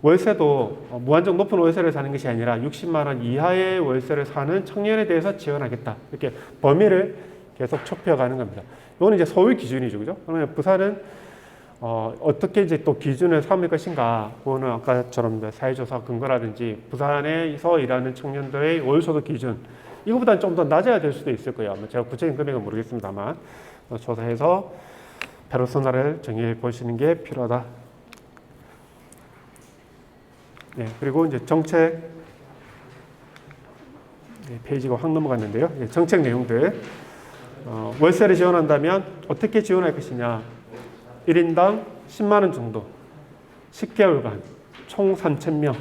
월세도 무한정 높은 월세를 사는 것이 아니라 60만 원 이하의 월세를 사는 청년에 대해서 지원하겠다. 이렇게 범위를 계속 좁혀가는 겁니다. 이거는 이제 서울 기준이죠, 그죠? 그러면 부산은 어떻게 이제 또 기준을 삼을 것인가? 그거는 아까처럼 사회조사 근거라든지 부산에서 일하는 청년들의 월소득 기준 이거보다는 좀 더 낮아야 될 수도 있을 거예요. 제가 구체적인 금액은 모르겠습니다만 조사해서 페르소나를 정해 보시는 게 필요하다. 네, 그리고 이제 정책 페이지가 확 넘어갔는데요. 정책 내용들 월세를 지원한다면 어떻게 지원할 것이냐? 1인당 10만 원 정도, 10개월간, 총 3,000명.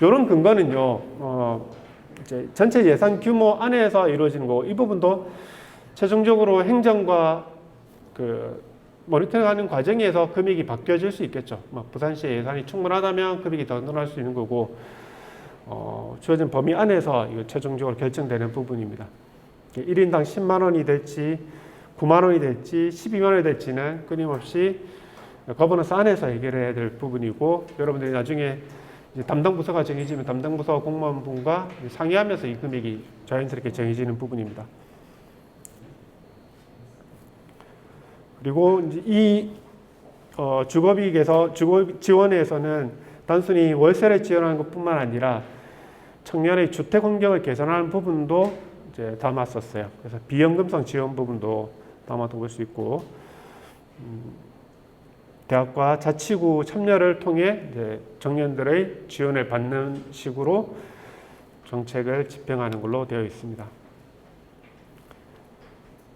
이런 근거는요, 이제 전체 예산 규모 안에서 이루어지는 거고, 이 부분도 최종적으로 행정과 모니터링하는 과정에서 금액이 바뀌어질 수 있겠죠. 부산시의 예산이 충분하다면 금액이 더 늘어날 수 있는 거고, 주어진 범위 안에서 이거 최종적으로 결정되는 부분입니다. 1인당 10만 원이 될지, 9만 원이 될지, 12만 원이 될지는 끊임없이 거버넌스 안에서 해결해야 될 부분이고, 여러분들이 나중에 이제 담당 부서가 정해지면 담당 부서 공무원분과 상의하면서 이 금액이 자연스럽게 정해지는 부분입니다. 그리고 이제 이 주거비에서 주거 지원에서는 단순히 월세를 지원하는 것뿐만 아니라 청년의 주택 환경을 개선하는 부분도 이제 담았었어요. 그래서 비연금성 지원 부분도 담아도 볼 수 있고, 대학과 자치구 참여를 통해 이제 청년들의 지원을 받는 식으로 정책을 집행하는 걸로 되어 있습니다.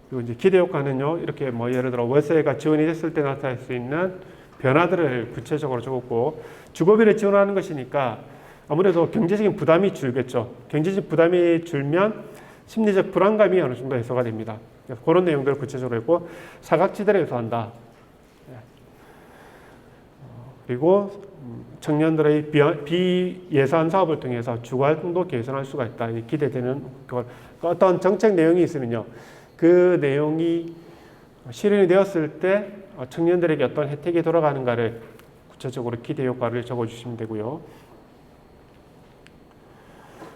그리고 이제 기대 효과는요, 이렇게 예를 들어 월세가 지원이 됐을 때 나타날 수 있는 변화들을 구체적으로 적었고, 주거비를 지원하는 것이니까 아무래도 경제적인 부담이 줄겠죠. 경제적 부담이 줄면 심리적 불안감이 어느 정도 해소가 됩니다. 그래서 그런 내용들을 구체적으로 했고, 사각지대를 해소한다. 그리고 청년들의 비예산 사업을 통해서 주거활동도 개선할 수가 있다. 기대되는 어떤 정책 내용이 있으면요, 그 내용이 실현이 되었을 때 청년들에게 어떤 혜택이 돌아가는가를 구체적으로 기대 효과를 적어주시면 되고요.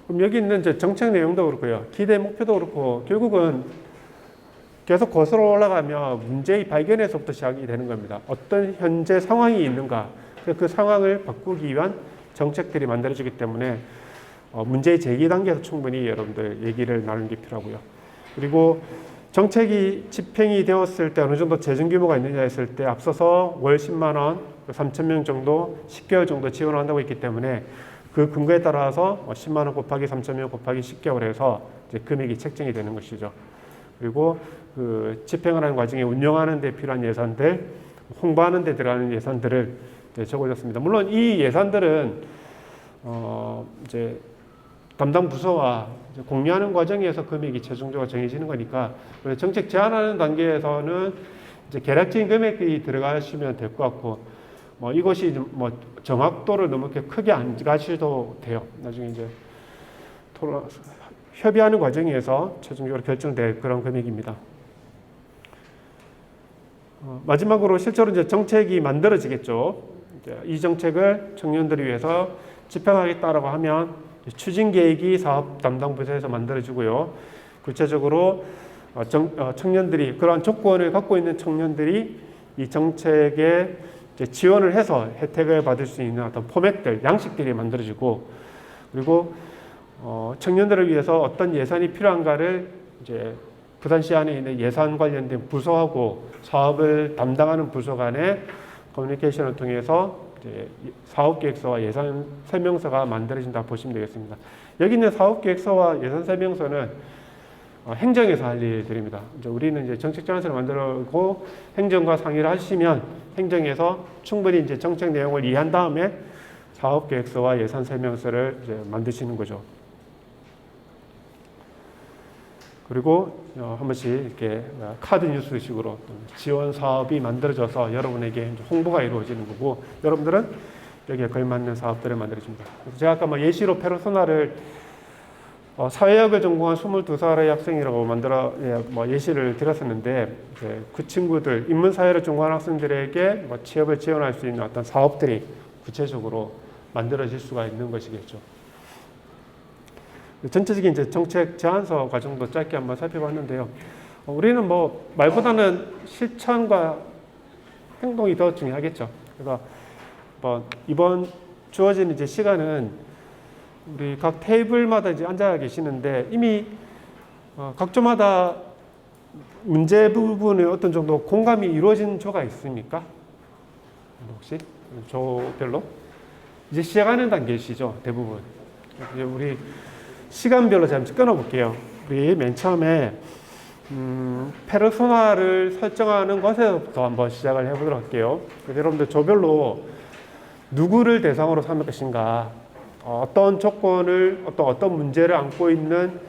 그럼 여기 있는 이제 정책 내용도 그렇고요, 기대 목표도 그렇고, 결국은 계속 거슬러 올라가면 문제의 발견에서부터 시작이 되는 겁니다. 어떤 현재 상황이 있는가, 그 상황을 바꾸기 위한 정책들이 만들어지기 때문에 문제의 제기 단계에서 충분히 여러분들 얘기를 나누는 게 필요하고요. 그리고 정책이 집행이 되었을 때 어느 정도 재정 규모가 있느냐 했을 때 앞서서 월 10만 원, 3,000명 정도, 10개월 정도 지원한다고 했기 때문에 그 근거에 따라서 10만 원 곱하기 3,000명 곱하기 10개월 해서 이제 금액이 책정이 되는 것이죠. 그리고 그 집행을 하는 과정에 운영하는 데 필요한 예산들, 홍보하는 데 들어가는 예산들을 적어줬습니다. 물론 이 예산들은 이제 담당 부서와 공유하는 과정에서 금액이 최종적으로 정해지는 거니까 정책 제안하는 단계에서는 이제 계략적인 금액이 들어가시면 될 것 같고, 이것이 정확도를 너무 크게 안 가셔도 돼요. 나중에 이제 협의하는 과정에서 최종적으로 결정될 그런 금액입니다. 마지막으로 실제로 이제 정책이 만들어지겠죠. 이제 이 정책을 청년들을 위해서 집행하겠다라고 하면 추진 계획이 사업 담당 부서에서 만들어지고요. 구체적으로 청년들이 그러한 조건을 갖고 있는 청년들이 이 정책에 이제 지원을 해서 혜택을 받을 수 있는 어떤 포맷들, 양식들이 만들어지고, 그리고 청년들을 위해서 어떤 예산이 필요한가를 이제 부산시 안에 있는 예산 관련된 부서하고 사업을 담당하는 부서 간의 커뮤니케이션을 통해서 이제 사업계획서와 예산 설명서가 만들어진다 보시면 되겠습니다. 여기 있는 사업계획서와 예산 설명서는 행정에서 할 일들입니다. 이제 우리는 이제 정책 전환서를 만들고 행정과 상의를 하시면 행정에서 충분히 이제 정책 내용을 이해한 다음에 사업계획서와 예산 설명서를 이제 만드시는 거죠. 그리고 한 번씩 이렇게 카드 뉴스식으로 지원 사업이 만들어져서 여러분에게 홍보가 이루어지는 거고, 여러분들은 여기에 걸맞는 사업들을 만들어줍니다. 제가 아까 예시로 페르소나를 사회학을 전공한 22살의 학생이라고 예시를 드렸었는데, 이제 그 친구들, 인문사회를 전공한 학생들에게 취업을 지원할 수 있는 어떤 사업들이 구체적으로 만들어질 수가 있는 것이겠죠. 전체적인 이제 정책 제안서 과정도 짧게 한번 살펴봤는데요. 우리는 말보다는 실천과 행동이 더 중요하겠죠. 그래서 이번 주어진 이제 시간은 우리 각 테이블마다 이제 앉아 계시는데 이미 각 조마다 문제 부분에 어떤 정도 공감이 이루어진 조가 있습니까? 혹시 조별로 이제 시작하는 단계시죠, 대부분. 이제 우리 시간별로 잠시 끊어볼게요. 우리 맨 처음에 페르소나를 설정하는 것에서부터 한번 시작을 해보도록 할게요. 그래서 여러분들 조별로 누구를 대상으로 삼을 것인가, 어떤 조건을, 어떤 문제를 안고 있는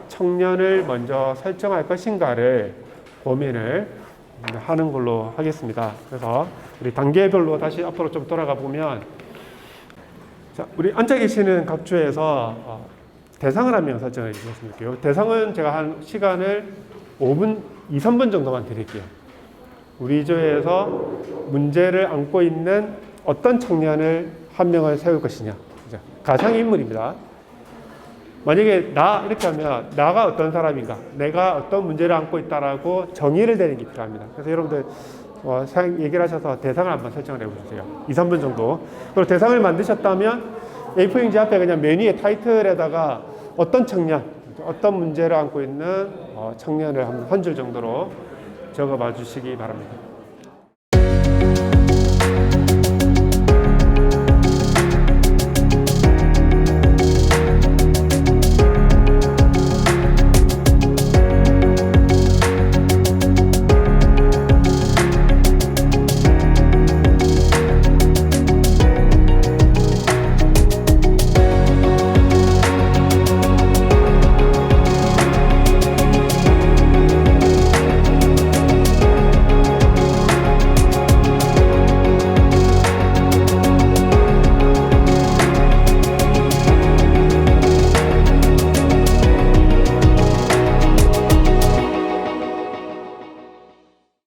청년을 먼저 설정할 것인가를 고민을 하는 걸로 하겠습니다. 그래서 우리 단계별로 다시 앞으로 좀 돌아가 보면, 자, 우리 앉아 계시는 각 조에서 대상을 한 명 설정해 주셨으면 좋겠고요. 대상은 제가 한 시간을 5분, 2, 3분 정도만 드릴게요. 우리 조에서 문제를 안고 있는 어떤 청년을 한 명을 세울 것이냐. 가상의 인물입니다. 만약에 이렇게 하면 나가 어떤 사람인가, 내가 어떤 문제를 안고 있다라고 정의를 내는 게 필요합니다. 그래서 여러분들 얘기를 하셔서 대상을 한번 설정을 해보세요. 2, 3분 정도. 그리고 대상을 만드셨다면 A4용지 앞에 그냥 메뉴의 타이틀에다가 어떤 청년, 어떤 문제를 안고 있는 청년을 한 줄 정도로 적어봐 주시기 바랍니다.